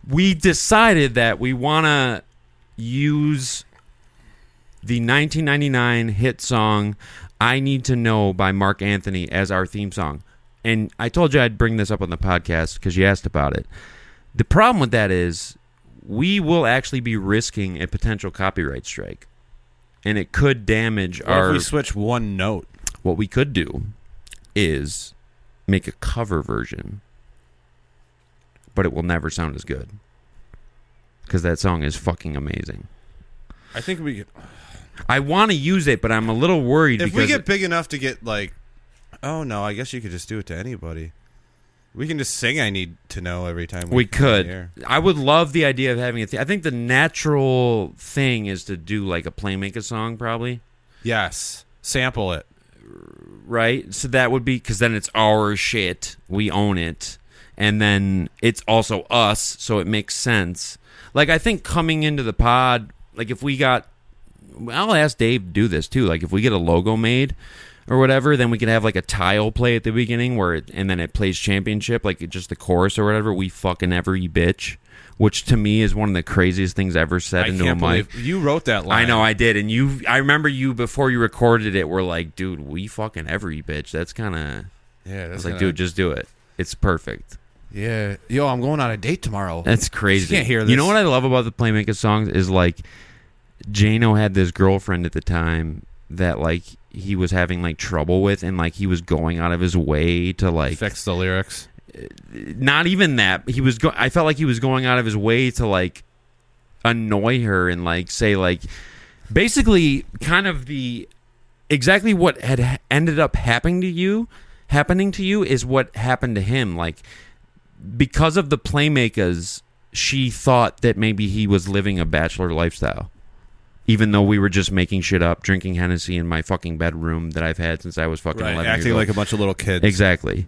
we decided that we want to use the 1999 hit song I Need to Know by Mark Anthony as our theme song. And I told you I'd bring this up on the podcast because you asked about it. The problem with that is we will actually be risking a potential copyright strike. And it could damage What our... if we switch one note? What we could do is make a cover version, but it will never sound as good because that song is fucking amazing. I think we could... I want to use it, but I'm a little worried If because we get big enough to get like... Oh, no, I guess you could just do it to anybody. We can just sing I Need to Know every time we come on the could. air. I would love the idea of having I think the natural thing is to do like a Playmaker song probably. Yes. Sample it. Right? So that would be, because then it's our shit. We own it. And then it's also us, so it makes sense. Like, I think coming into the pod, like if we got I'll ask Dave to do this too. Like if we get a logo made or whatever, then we could have like a tile play at the beginning and then it plays championship, like just the chorus or whatever. We fucking ever you bitch, which to me is one of the craziest things ever said into a mic. You wrote that line. I know I did, and I remember you before you recorded it were like, dude, we fucking ever you bitch. That's kind of I was like, dude, just do it. It's perfect. Yeah, yo, I'm going on a date tomorrow. That's crazy. You can't hear this. You know what I love about the Playmaker songs is like Jano had this girlfriend at the time that like he was having like trouble with, and like he was going out of his way to like fix the lyrics. Not even that. I felt like he was going out of his way to like annoy her and like say like basically kind of exactly what had ended up happening to you is what happened to him. Like because of the Playmakers, she thought that maybe he was living a bachelor lifestyle. Even though we were just making shit up, drinking Hennessy in my fucking bedroom that I've had since I was fucking 11 years acting old. like a bunch of little kids. Exactly.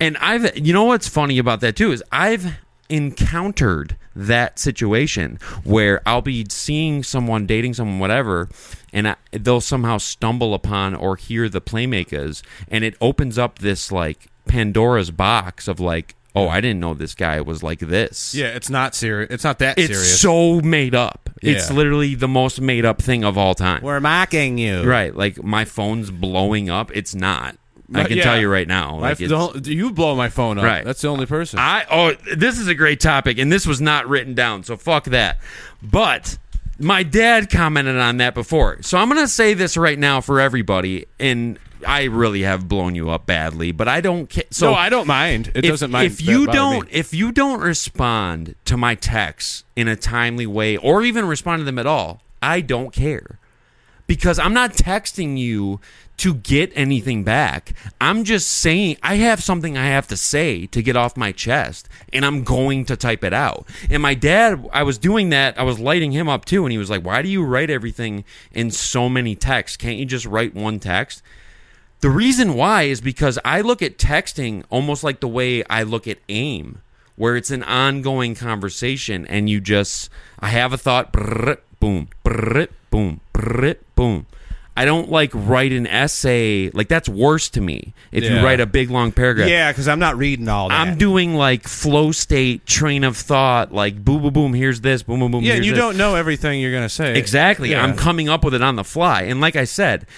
And you know what's funny about that too is I've encountered that situation where I'll be seeing someone, dating someone, whatever, and they'll somehow stumble upon or hear the Playmakers, and it opens up this like Pandora's box of like, oh, I didn't know this guy was like this. Yeah, it's not serious. It's not that serious. It's so made up. Yeah. It's literally the most made up thing of all time. We're mocking you. Right. Like, my phone's blowing up. It's not. I can tell you right now. Like you blow my phone up. Right. That's the only person. This is a great topic, and this was not written down, so fuck that. But my dad commented on that before. So I'm going to say this right now for everybody, and I really have blown you up badly, but I don't care. So no, I don't mind. It doesn't mind. If you don't respond to my texts in a timely way or even respond to them at all, I don't care. Because I'm not texting you to get anything back. I'm just saying I have something I have to say to get off my chest, and I'm going to type it out. And my dad, I was doing that. I was lighting him up too, and he was like, why do you write everything in so many texts? Can't you just write one text? The reason why is because I look at texting almost like the way I look at AIM, where it's an ongoing conversation, and I have a thought, brrr, boom, brrr, boom, brrr, boom. I don't like write an essay. Like, that's worse to me if you write a big, long paragraph. Yeah, because I'm not reading all that. I'm doing, like, flow state, train of thought, like, boom, boom, boom, here's this, boom, boom, boom, yeah, here's you this. don't know everything you're going to say. Exactly. Yeah. I'm coming up with it on the fly. And like I said,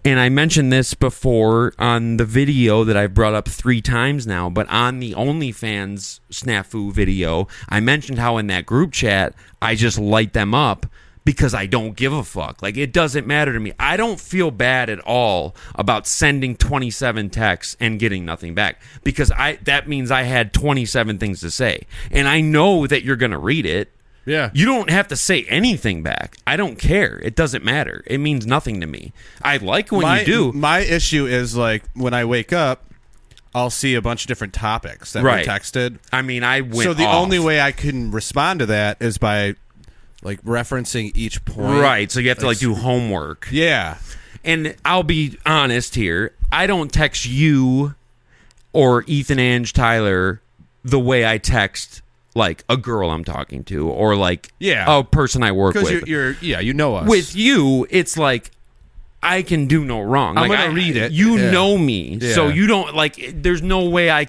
and I mentioned this before on the video that I've brought up 3 times now, but on the OnlyFans snafu video, I mentioned how in that group chat, I just light them up because I don't give a fuck. Like, it doesn't matter to me. I don't feel bad at all about sending 27 texts and getting nothing back because that means I had 27 things to say. And I know that you're going to read it. Yeah. You don't have to say anything back. I don't care. It doesn't matter. It means nothing to me. I like when you do. My issue is, like, when I wake up, I'll see a bunch of different topics that were texted. I mean, I went So the off. only way I can respond to that is by, like, referencing each point. Right. So you have to, like, do homework. Yeah. And I'll be honest here. I don't text you or Ethan, Ange, Tyler the way I text, like, a girl I'm talking to or, like, a person I work with. Because you know us. With you, it's like, I can do no wrong. I'm like, going to read it. You know me. Yeah. So you don't, like, there's no way I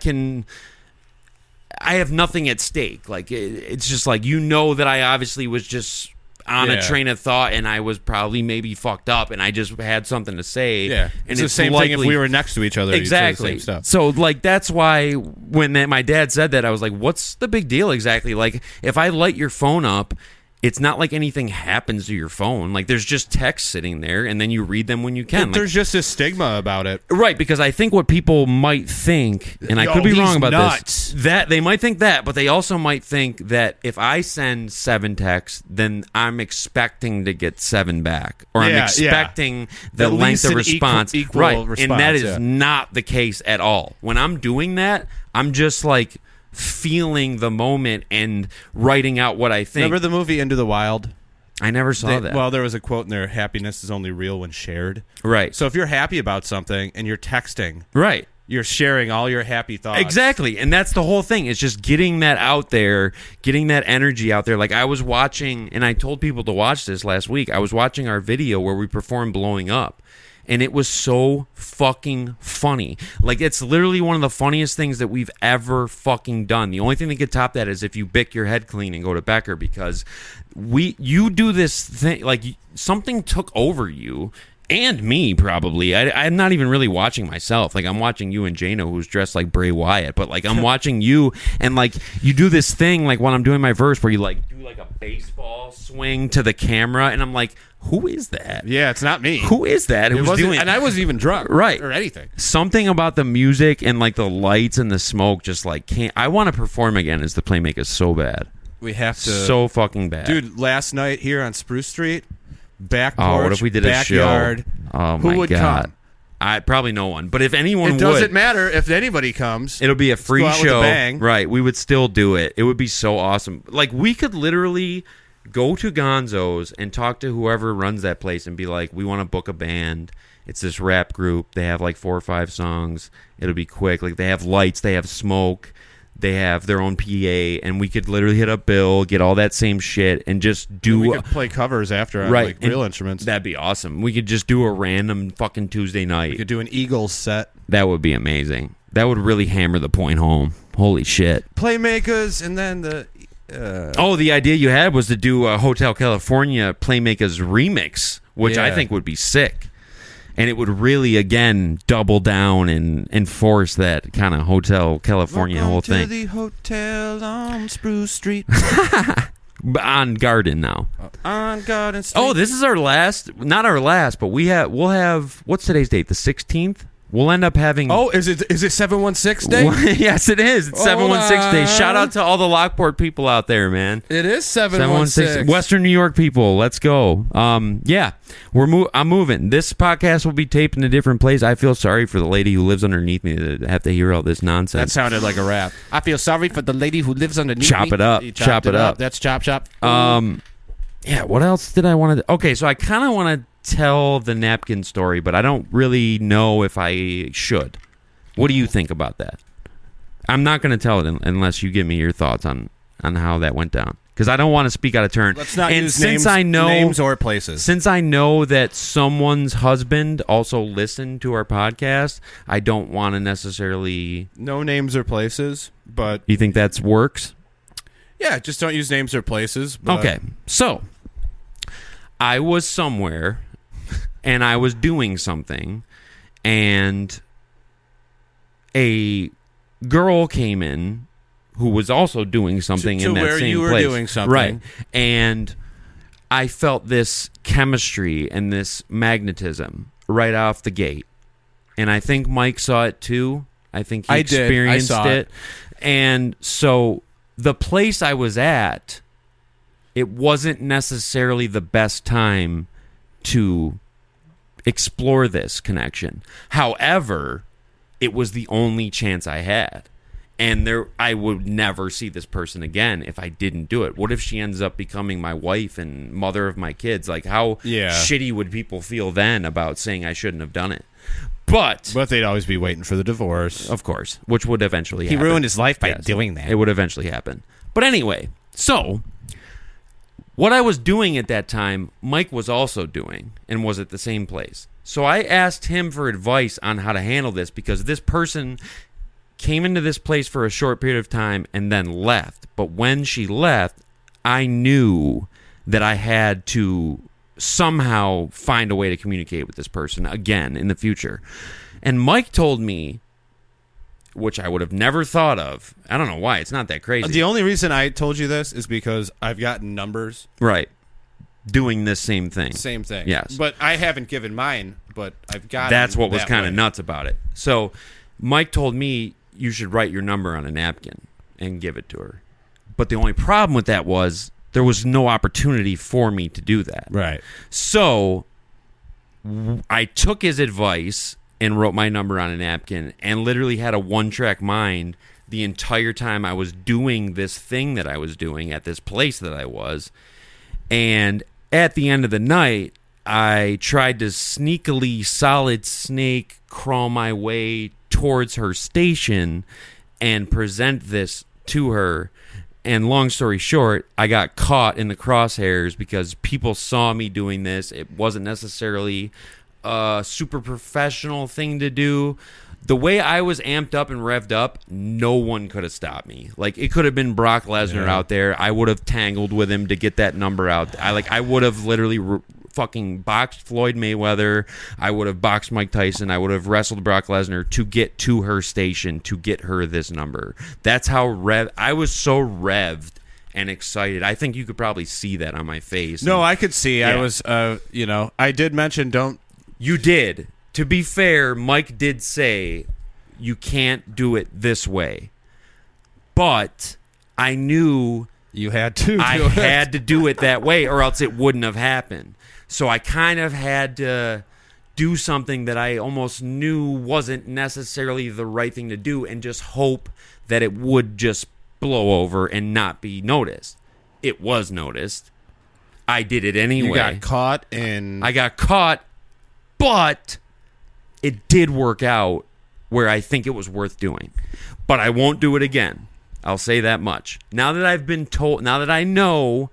have nothing at stake. Like, it's just like, you know that I obviously was just on a train of thought, and I was probably maybe fucked up, and I just had something to say. Yeah, and it's the same thing if we were next to each other. Exactly. You'd say the same stuff. So, like, that's why when my dad said that, I was like, what's the big deal exactly? Like, if I light your phone up, it's not like anything happens to your phone. Like, there's just text sitting there, and then you read them when you can. But there's just this stigma about it. Right, because I think what people might think, and I could be wrong about this, that they might think that, but they also might think that if I send 7 texts, then I'm expecting to get 7 back, or I'm expecting the At length least of an response. equal right, response, and that is not the case at all. When I'm doing that, I'm just like feeling the moment and writing out what I think. Remember the movie Into the Wild? I never saw that. Well, there was a quote in there, happiness is only real when shared. Right. So if you're happy about something and you're texting, right, You're sharing all your happy thoughts. Exactly. And that's the whole thing. It's just getting that out there, getting that energy out there. Like I was watching, and I told people to watch this last week. I was watching our video where we performed Blowing Up. And it was so fucking funny. Like, it's literally one of the funniest things that we've ever fucking done. The only thing that could top that is if you bick your head clean and go to Becker, because you do this thing, like, something took over you. And me, probably. I'm not even really watching myself. Like, I'm watching you and Jano, who's dressed like Bray Wyatt. But, like, I'm watching you, and, like, you do this thing, like, when I'm doing my verse, where you, like, do, like, a baseball swing to the camera, and I'm like, who is that? Yeah, it's not me. Who is that? Who's doing? And I wasn't even drunk, right, or anything. Something about the music and like the lights and the smoke just like can't. I want to perform again as the Playmakers so bad. We have to, so fucking bad, dude. Last night here on Spruce Street, back porch, what if we did backyard, a show? Oh who my would god. come? Probably no one. But if anyone would, it doesn't matter if anybody comes. It'll be a free Let's go out show, with a bang. right? We would still do it. It would be so awesome. Like we could literally go to Gonzo's and talk to whoever runs that place and be like, we want to book a band. It's this rap group. They have like 4 or 5 songs. It'll be quick. Like they have lights, they have smoke, they have their own PA, and we could literally hit up Bill, get all that same shit, and just do. We could play covers after on like real instruments. That'd be awesome. We could just do a random fucking Tuesday night. We could do an Eagles set. That would be amazing. That would really hammer the point home. Holy shit. Playmakers, and then the. The idea you had was to do a Hotel California Playmakers remix, which I think would be sick. And it would really, again, double down and enforce that kind of Hotel California whole thing. To the hotel on Spruce Street. On Garden now. On Garden Street. Oh, this is our last, not our last, but we'll have, what's today's date? The 16th? We'll end up having... Oh, is it 716 day? Yes, it is. It's 716 day. Shout out to all the Lockport people out there, man. It is 716. Western New York people. Let's go. Yeah, I'm moving. This podcast will be taped in a different place. I feel sorry for the lady who lives underneath me to have to hear all this nonsense. That sounded like a rap. I feel sorry for the lady who lives underneath me. Chop it up. Chop it up. That's chop. Yeah, what else did I want to... Okay, so I kind of want to tell the napkin story, but I don't really know if I should. What do you think about that? I'm not going to tell it unless you give me your thoughts on how that went down, because I don't want to speak out of turn. Let's not use names or places. Since I know that someone's husband also listened to our podcast, I don't want to necessarily... No names or places, but... You think that works? Yeah, just don't use names or places. Okay, so I was somewhere and I was doing something, and a girl came in who was also doing something in that where same you were place. Doing something. Right. And I felt this chemistry and this magnetism right off the gate. And I think Mike saw it too. I think he experienced it. And so the place I was at, it wasn't necessarily the best time to explore this connection. However, it was the only chance I had. And I would never see this person again if I didn't do it. What if she ends up becoming my wife and mother of my kids? Like, how shitty would people feel then about saying I shouldn't have done it? But they'd always be waiting for the divorce. Of course, which would eventually happen. He ruined his life by doing that. It would eventually happen. But anyway, so what I was doing at that time, Mike was also doing and was at the same place. So I asked him for advice on how to handle this, because this person came into this place for a short period of time and then left. But when she left, I knew that I had to somehow find a way to communicate with this person again in the future. And Mike told me, which I would have never thought of. I don't know why. It's not that crazy. The only reason I told you this is because I've gotten numbers. Right. Doing this same thing. Same thing. Yes. But I haven't given mine, but I've got That's what was kind of nuts about it. So Mike told me you should write your number on a napkin and give it to her. But the only problem with that was there was no opportunity for me to do that. Right. So I took his advice and wrote my number on a napkin and literally had a one-track mind the entire time I was doing this thing that I was doing at this place that I was. And at the end of the night, I tried to sneakily solid snake crawl my way towards her station and present this to her. And long story short, I got caught in the crosshairs because people saw me doing this. It wasn't necessarily a super professional thing to do. The way I was amped up and revved up, no one could have stopped me. Like, it could have been Brock Lesnar out there. I would have tangled with him to get that number out. I would have literally fucking boxed Floyd Mayweather. I would have boxed Mike Tyson. I would have wrestled Brock Lesnar to get to her station, to get her this number. That's how I was so revved and excited. I think you could probably see that on my face. No, I could see. Yeah. I was, I did mention don't. You did. To be fair, Mike did say you can't do it this way. But I knew you had to. I had to do it that way or else it wouldn't have happened. So I kind of had to do something that I almost knew wasn't necessarily the right thing to do and just hope that it would just blow over and not be noticed. It was noticed. I did it anyway. You got caught in... I got caught, but it did work out where I think it was worth doing. But I won't do it again. I'll say that much. Now that I've been told, now that I know...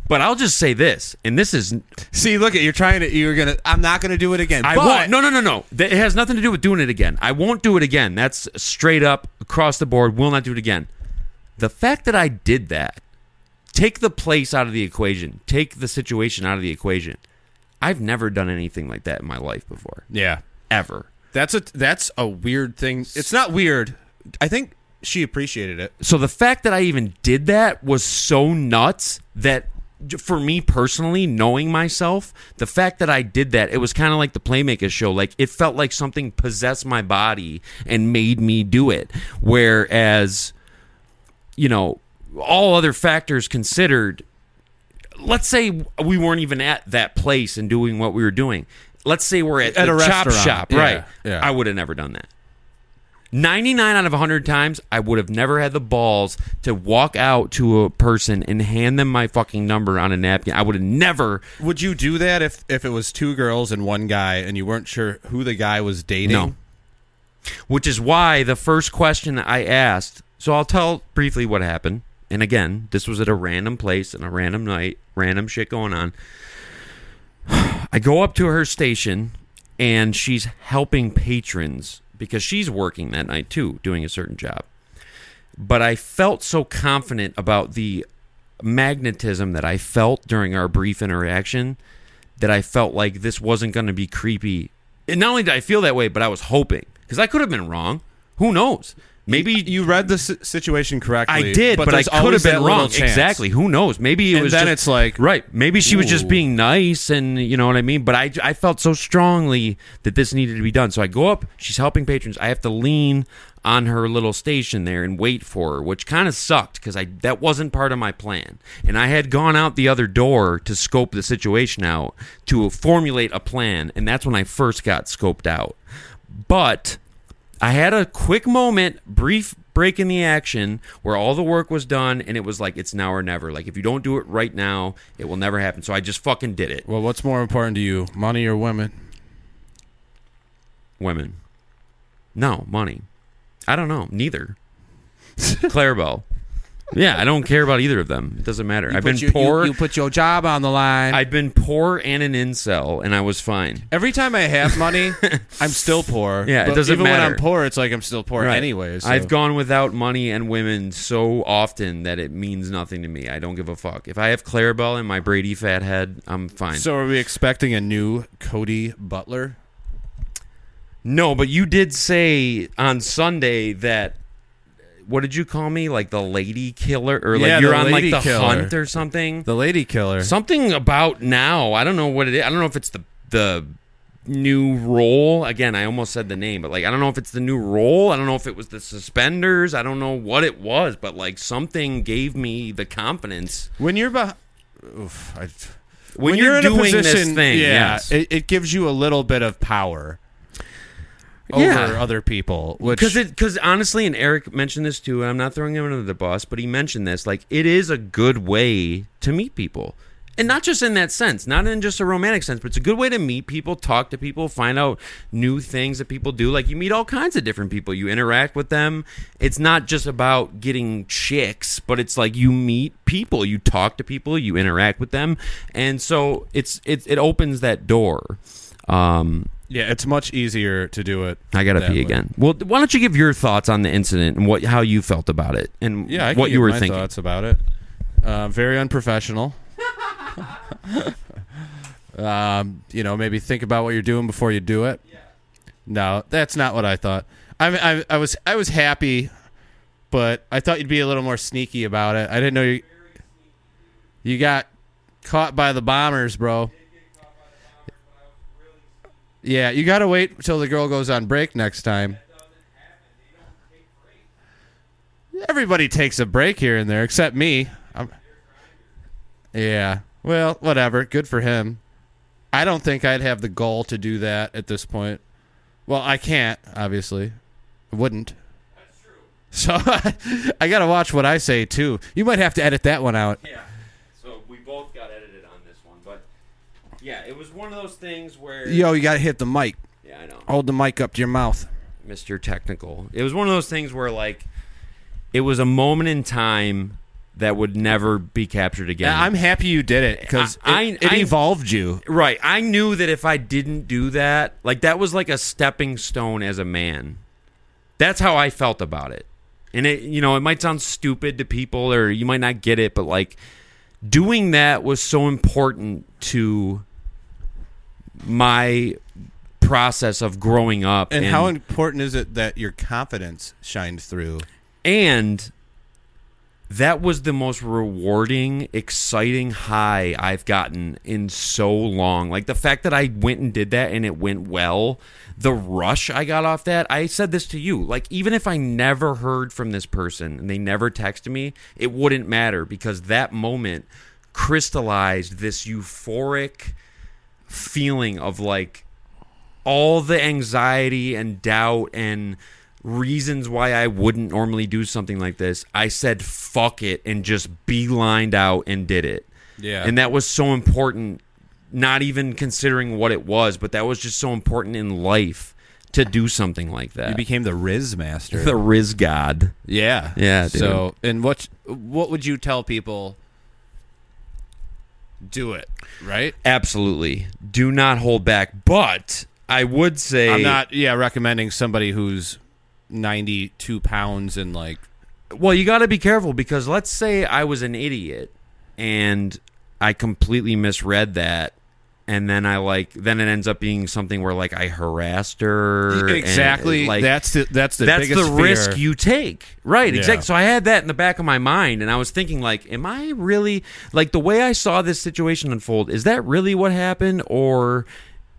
But I'll just say this, and this is... See, look, I'm not going to do it again. I won't. No. It has nothing to do with doing it again. I won't do it again. That's straight up, across the board, will not do it again. The fact that I did that, take the place out of the equation, take the situation out of the equation. I've never done anything like that in my life before. Yeah. Ever. That's a weird thing. It's not weird. I think she appreciated it. So the fact that I even did that was so nuts that... For me personally, knowing myself, the fact that I did that, it was kind of like the Playmakers show. Like, it felt like something possessed my body and made me do it. Whereas, all other factors considered, let's say we weren't even at that place and doing what we were doing. Let's say we're at the a chop shop, yeah, right? Yeah. I would have never done that. 99 out of 100 times, I would have never had the balls to walk out to a person and hand them my fucking number on a napkin. I would have never... Would you do that if it was two girls and one guy and you weren't sure who the guy was dating? No. Which is why the first question that I asked... So I'll tell briefly what happened. And again, this was at a random place and a random night, random shit going on. I go up to her station and she's helping patrons... because she's working that night too, doing a certain job. But I felt so confident about the magnetism that I felt during our brief interaction that I felt like this wasn't going to be creepy. And not only did I feel that way, but I was hoping. Because I could have been wrong. Who knows? Maybe you read the situation correctly. I did, but I could have been wrong. Exactly. Who knows? Maybe it was then just, it's like... Right. Maybe she was just being nice and you know what I mean? But I felt so strongly that this needed to be done. So I go up. She's helping patrons. I have to lean on her little station there and wait for her, which kind of sucked because that wasn't part of my plan. And I had gone out the other door to scope the situation out, to formulate a plan, and that's when I first got scoped out. But... I had a quick moment, brief break in the action where all the work was done and it was like, it's now or never. Like, if you don't do it right now, it will never happen. So I just fucking did it. Well, what's more important to you, money or women? Women. No, money. I don't know. Neither. Clarabelle. Yeah, I don't care about either of them. It doesn't matter. I've been poor. You put your job on the line. I've been poor and an incel, and I was fine. Every time I have money, I'm still poor. Yeah, but it doesn't matter. Even when I'm poor, it's like I'm still poor anyways. So. I've gone without money and women so often that it means nothing to me. I don't give a fuck. If I have Clarabelle in my Brady fat head, I'm fine. So are we expecting a new Cody Butler? No, but you did say on Sunday that... What did you call me? Like the lady killer? Or like you're on like the hunt or something? The lady killer. Something about now. I don't know what it is. I don't know if it's the new role. Again, I almost said the name, but like I don't know if it's the new role. I don't know if it was the suspenders. I don't know what it was, but like something gave me the confidence. When you're when you're doing in a position, this thing, yes. it gives you a little bit of power. Over other people, because honestly, and Eric mentioned this too, and I'm not throwing him under the bus, but he mentioned this, like, it is a good way to meet people. And not just in that sense, not in just a romantic sense, but it's a good way to meet people, talk to people, find out new things that people do. Like, you meet all kinds of different people. You interact with them. It's not just about getting chicks, but it's like you meet people. You talk to people. You interact with them. And so it opens that door. Yeah, it's much easier to do it. I got to pee again. Well, why don't you give your thoughts on the incident and how you felt about it and I what you were thinking? Thoughts about it. Very unprofessional. Maybe think about what you're doing before you do it. Yeah. No, that's not what I thought. I was happy, but I thought you'd be a little more sneaky about it. I didn't know you got caught by the bombers, bro. Yeah, you got to wait until the girl goes on break next time. Everybody takes a break here and there, except me. Yeah. Well, whatever. Good for him. I don't think I'd have the gall to do that at this point. Well, I can't, obviously. I wouldn't. That's true. So I got to watch what I say, too. You might have to edit that one out. Yeah. So we both got edited on this one. But, yeah, it was one of those things where... Yo, you got to hit the mic. Yeah, I know. Hold the mic up to your mouth. Mr. Technical. It was one of those things where, like, it was a moment in time that would never be captured again. I'm happy you did it because it evolved you. Right. I knew that if I didn't do that, like, that was like a stepping stone as a man. That's how I felt about it. And it might sound stupid to people or you might not get it, but like doing that was so important to my process of growing up. And how important is it that your confidence shined through? And that was the most rewarding, exciting high I've gotten in so long. Like, the fact that I went and did that and it went well, the rush I got off that. I said this to you. Like, even if I never heard from this person and they never texted me, it wouldn't matter because that moment crystallized this euphoric feeling of, like, all the anxiety and doubt and reasons why I wouldn't normally do something like this. I said fuck it and just beelined out and did it. Yeah. And that was so important, not even considering what it was, but that was just so important in life to do something like that. You became the Riz master. The Riz god. Yeah. Yeah, dude. So, and what would you tell people? Do it, right? Absolutely. Do not hold back. But I would say I'm not recommending somebody who's 92 pounds and like... Well, you got to be careful because let's say I was an idiot and I completely misread that and then then it ends up being something where like I harassed her. Exactly. And, like, that's the biggest the risk fear. you take. Right, Yeah. exactly. So I had that in the back of my mind and I was thinking like, am I really... Like the way I saw this situation unfold, is that really what happened or...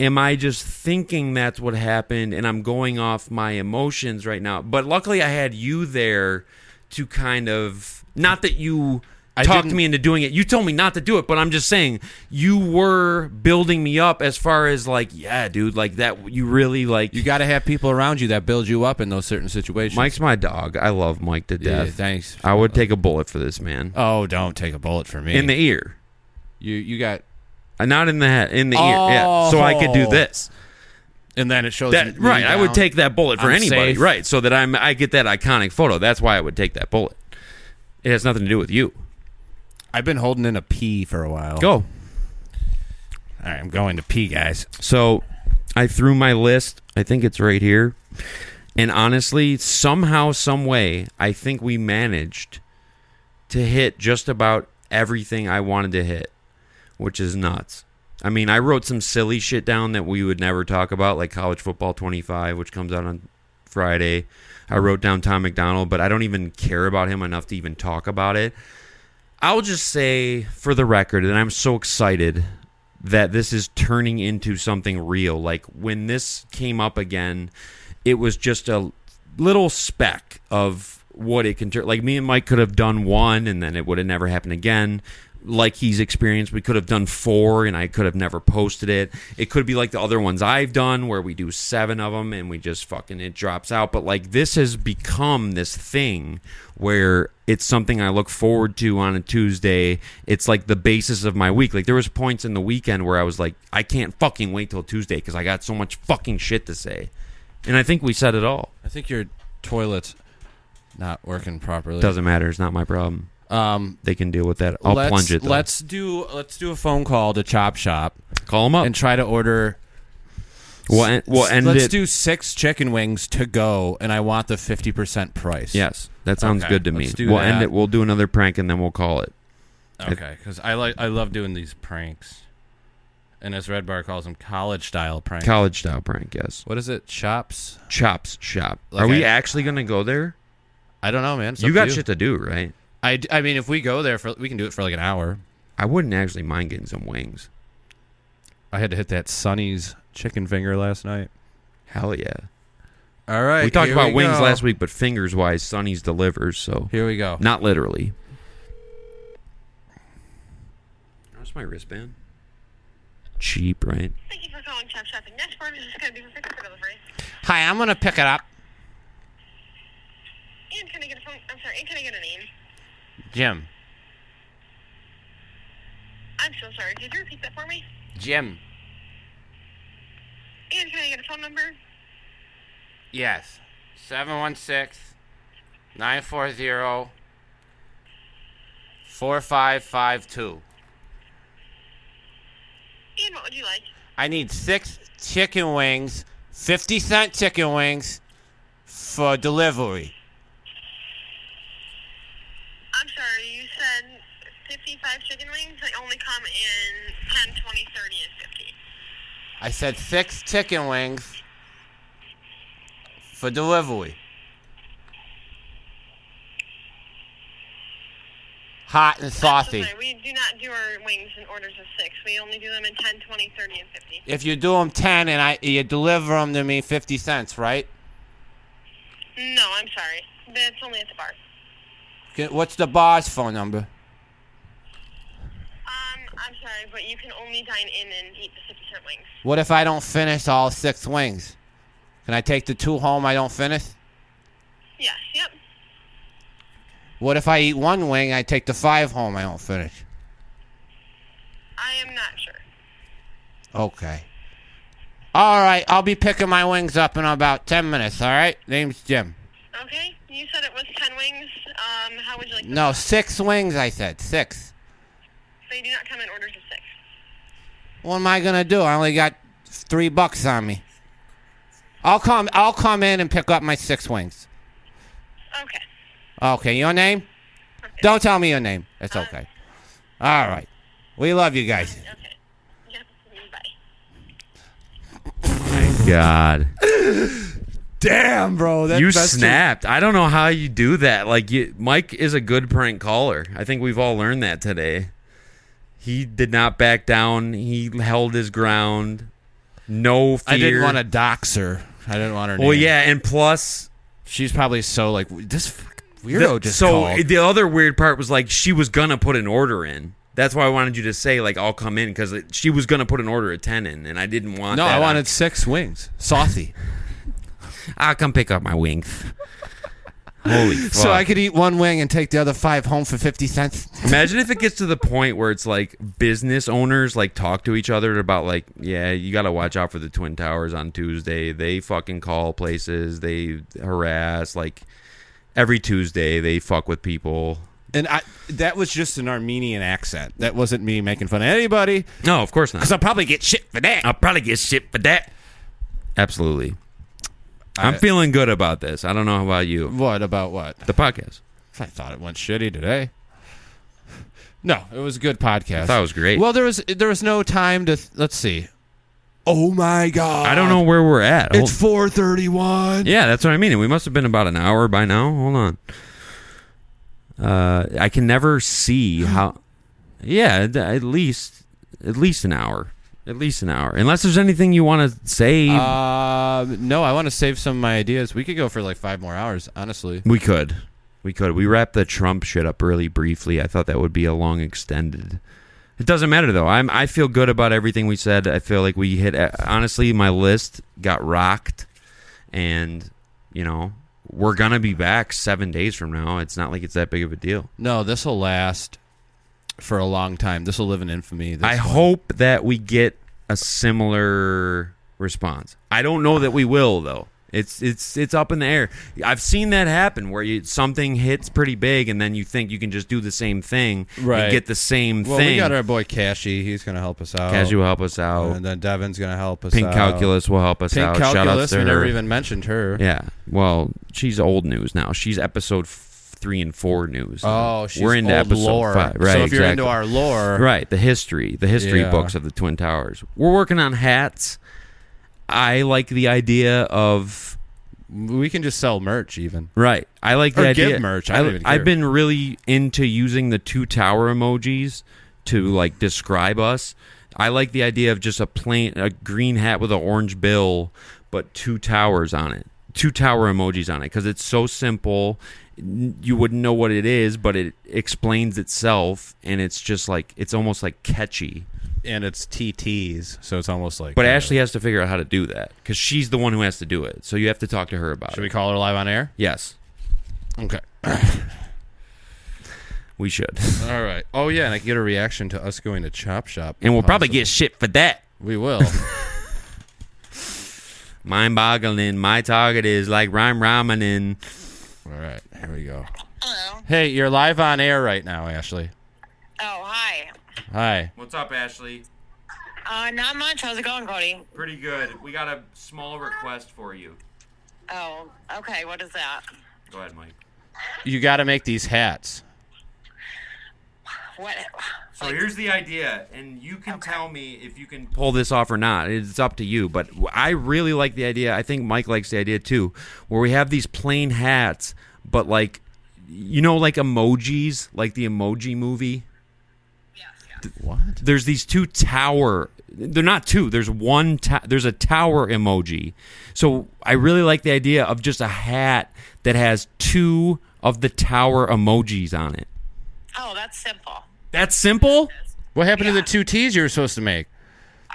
Am I just thinking that's what happened and I'm going off my emotions right now? But luckily I had you there to kind of... Not that you talked me into doing it. You told me not to do it, but I'm just saying you were building me up as far as like, yeah, dude, like that you really like... You got to have people around you that build you up in those certain situations. Mike's my dog. I love Mike to death. Yeah, thanks. I would take a bullet for this man. Oh, don't take a bullet for me. In the ear. You got... Not in the head, in the ear. Yeah, so I could do this. And then it shows that, right, I would take that bullet for anybody. Safe. Right, so that I get that iconic photo. That's why I would take that bullet. It has nothing to do with you. I've been holding in a pee for a while. Go. All right, I'm going to pee, guys. So I threw my list. I think it's right here. And honestly, somehow, some way, I think we managed to hit just about everything I wanted to hit, which is nuts. I mean, I wrote some silly shit down that we would never talk about, like College Football 25, which comes out on Friday. I wrote down Tom McDonald, but I don't even care about him enough to even talk about it. I'll just say, for the record, that I'm so excited that this is turning into something real. Like, when this came up again, it was just a little speck of what it can turn. Like, me and Mike could have done one, and then it would have never happened again. like he's experienced. We could have done 4 and I could have never posted it. It could be like the other ones I've done where we do 7 of them and we just fucking, it drops out. But like this has become this thing where it's something I look forward to on a Tuesday. It's like the basis of my week. Like there was points in the weekend where I was like, I can't fucking wait till Tuesday because I got so much fucking shit to say. And I think we said it all. I think your toilet's not working properly. Doesn't matter. It's not my problem. They can deal with that. I'll plunge it, though. Let's do a phone call to Chop Shop. Call them up and try to order. Let's do 6 chicken wings to go, and I want the 50% price. Yes, that sounds good to me. We'll end it. We'll do another prank, and then we'll call it. Okay, because I love doing these pranks, and as Red Bar calls them, college style pranks. College style prank, yes. What is it? Chops Shop. Like Are we actually going to go there? I don't know, man. You got shit to do, right? I mean, if we go there, we can do it for like an hour. I wouldn't actually mind getting some wings. I had to hit that Sonny's chicken finger last night. Hell yeah. All right. We talked about wings last week, but fingers-wise, Sonny's delivers, so. Here we go. Not literally. How's my wristband? Cheap, right? Thank you for calling Chop Shopping Network. This is Cody for pickup or delivery. Hi, I'm going to pick it up. And can I get a phone? I'm sorry. And can I get a name? Jim. I'm so sorry. Could you repeat that for me? Jim. And can I get a phone number? Yes. 716-940-4552. And what would you like? I need 6 chicken wings, 50-cent chicken wings for delivery. I'm sorry. You said 55 chicken wings. They only come in 10, 20, 30, and 50. I said 6 chicken wings for delivery. Hot and saucy. Sorry, we do not do our wings in orders of 6. We only do them in 10, 20, 30, and 50. If you do them 10 and you deliver them to me 50 cents, right? No, I'm sorry. That's only at the bar. What's the bar's phone number? I'm sorry, but you can only dine in and eat the 50-cent wings. What if I don't finish all 6 wings? Can I take the 2 home I don't finish? Yes, yep. What if I eat 1 wing, I take the 5 home I don't finish? I am not sure. Okay. All right, I'll be picking my wings up in about 10 minutes, all right? Name's Jim. Okay, you said it was 10 wings. How would you like No, 6 wings, I said. 6. So you do not come in orders of 6. What am I going to do? I only got $3 on me. I'll come in and pick up my 6 wings. Okay. Okay, your name? Okay. Don't tell me your name. That's okay. All right. We love you guys. Okay. Yep. Bye. My God. Damn, bro. You snapped. I don't know how you do that. Like, Mike is a good prank caller. I think we've all learned that today. He did not back down. He held his ground. No fear. I didn't want to dox her. I didn't want her name. Well, yeah, and plus... She's probably so like, this weirdo just called. The other weird part was like she was going to put an order in. That's why I wanted you to say, like, I'll come in, because she was going to put an order at 10 in, and I didn't want that. No, I wanted 6 wings. Saucy. I'll come pick up my wings. Holy fuck. So I could eat 1 wing and take the other 5 home for 50 cents. Imagine if it gets to the point where it's like business owners like talk to each other about like, yeah, you got to watch out for the Twin Towers on Tuesday. They fucking call places. They harass. Like every Tuesday they fuck with people. And that was just an Armenian accent. That wasn't me making fun of anybody. No, of course not. Because I'll probably get shit for that. Absolutely. I'm feeling good about this. I don't know about you. What about what? The podcast. I thought it went shitty today. No, it was a good podcast. I thought it was great. Well, there was no time to let's see. Oh my God! I don't know where we're at. It's 4:31. Yeah, that's what I mean. We must have been about an hour by now. Hold on. I can never see how. Yeah, at least an hour. At least an hour. Unless there's anything you want to say. No, I want to save some of my ideas. We could go for like 5 more hours, honestly. We could. We could. We wrapped the Trump shit up really briefly. I thought that would be a long extended. It doesn't matter though. I feel good about everything we said. I feel like we hit. Honestly, my list got rocked, and we're gonna be back 7 days from now. It's not like it's that big of a deal. No, this will last for a long time. This will live in infamy. I hope that we get a similar response. I don't know that we will though. It's up in the air. I've seen that happen where something hits pretty big and then you think you can just do the same thing and get the same thing. Well, we got our boy Cashy. He's going to help us out. Cashy will help us out. And then Devin's going to help us Pink out. Calculus will help us out. Pink Calculus, Shout out to we never her. even mentioned her. Yeah. Well, she's old news now. She's episode 3 and 4 news. Oh, she's We're into old episode lore. 5. Right, so if you're exactly. into our lore. Right, the history Yeah. books of the Twin Towers. We're working on hats. I like the idea of... We can just sell merch even. Right. I like the Or idea. give merch. I don't even care. I've been really into using the 2 tower emojis to describe us. I like the idea of just a green hat with an orange bill, but 2 towers on it. 2 tower emojis on it because it's so simple. You wouldn't know what it is, but it explains itself, and it's just it's almost catchy. And it's TTs, so it's almost like... But Ashley has to figure out how to do that because she's the one who has to do it. So you have to talk to her about Should it. we call her live on air? Yes, Okay. we should. All right. Oh, yeah, and I can get a reaction to us going to Chop Shop. And we'll probably Possibly. get shit for that. We will. Mind-boggling. My target is like rhyme rhyming. All right. Here we go. Hello. Hey, you're live on air right now, Ashley. Oh, hi. Hi. What's up, Ashley? Not much. How's it going, Cody? Pretty good. We got a small request for you. Oh, okay. What is that? Go ahead, Mike. You got to make these hats. What? So here's the idea, and you can tell me if you can pull this off or not. It's up to you, but I really like the idea. I think Mike likes the idea too, where we have these plain hats, but emojis, like the Emoji Movie. Yes. What? There's these 2 tower. They're not 2. There's one. There's a tower emoji. So I really like the idea of just a hat that has 2 of the tower emojis on it. Oh, that's simple. That's simple. What happened to Yeah. the 2 T's you were supposed to make?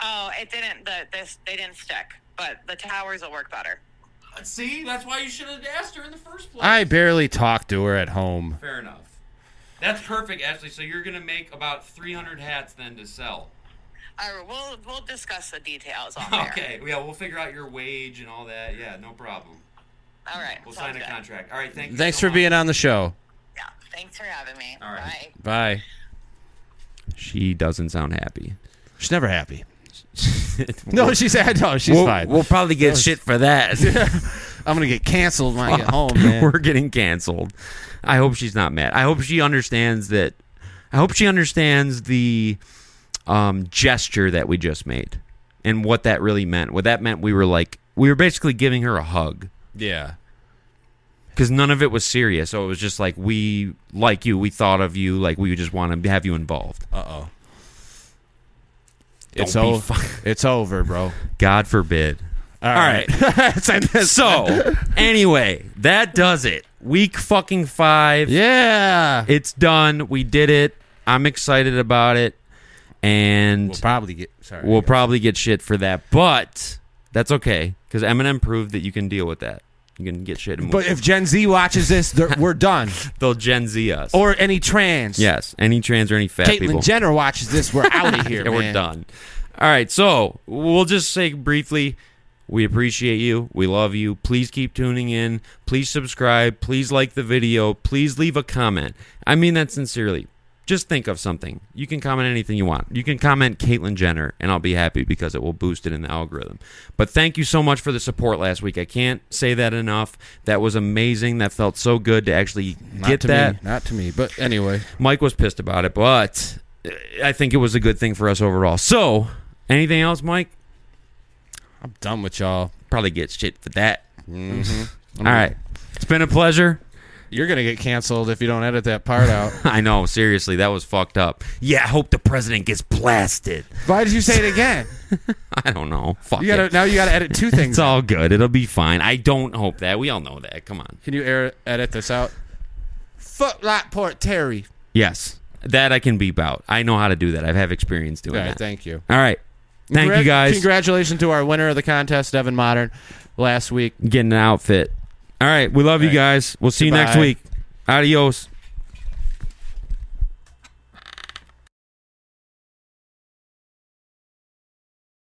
Oh, it didn't. They didn't stick, but the towers will work better. See, that's why you should have asked her in the first place. I barely talk to her at home. Fair enough. That's perfect, Ashley. So you're gonna make about 300 hats then to sell. All right, we'll discuss the details on there. Okay. Yeah, we'll figure out your wage and all that. Yeah, no problem. All right. We'll sounds sign a good. contract. All right. Thank you. Thanks so for much. being on the show. Yeah. Thanks for having me. All right. Bye. Bye. She doesn't sound happy. She's never happy. No, she's fine. We'll probably get shit for that. I'm going to get canceled when I get home, man. We're getting canceled. I hope she's not mad. I hope she understands that. I hope she understands the gesture that we just made and what that really meant. What that meant, we were basically giving her a hug Yeah. because none of it was serious. So it was just we like you, we thought of you, we just want to have you involved. Uh-oh. Don't It's be over. fu- It's over, bro. God forbid. All right. So anyway, that does it. Week fucking 5. Yeah. It's done. We did it. I'm excited about it. And We'll probably get... Sorry. we'll probably get shit for that. But that's okay. Because Eminem proved that you can deal with that. You can get shit and But if Gen Z watches this, we're done. they'll Gen Z us. Or any trans. yes. Any trans or any fat Caitlyn people. Jenner watches this, we're out of here, Yeah, man. we're done. All right. So we'll just say briefly, we appreciate you. We love you. Please keep tuning in. Please subscribe. Please like the video. Please leave a comment. I mean that sincerely. Just think of something. You can comment anything you want. You can comment Caitlyn Jenner, and I'll be happy because it will boost it in the algorithm. But thank you so much for the support last week. I can't say that enough. That was amazing. That felt so good to actually get that. Not to me. But anyway. Mike was pissed about it, but I think it was a good thing for us overall. So, anything else, Mike? I'm done with y'all. Probably get shit for that. Mm-hmm. All right. It's been a pleasure. You're going to get canceled if you don't edit that part out. I know, seriously, that was fucked up. Yeah, I hope the president gets blasted. Why did you say it again? I don't know. Fuck You gotta, it. now you got to edit 2 things. It's all good. It'll be fine. I don't hope that. We all know that. Come on. Can you edit this out? foot like Port Terry. Yes. That I can beep out. I know how to do that. I have experience doing All right, that. thank you. All right. Thank you, guys. Congratulations to our winner of the contest, Devin Modern, last week. Getting an outfit. All right. We love you guys. We'll see you next Goodbye. week. Adios.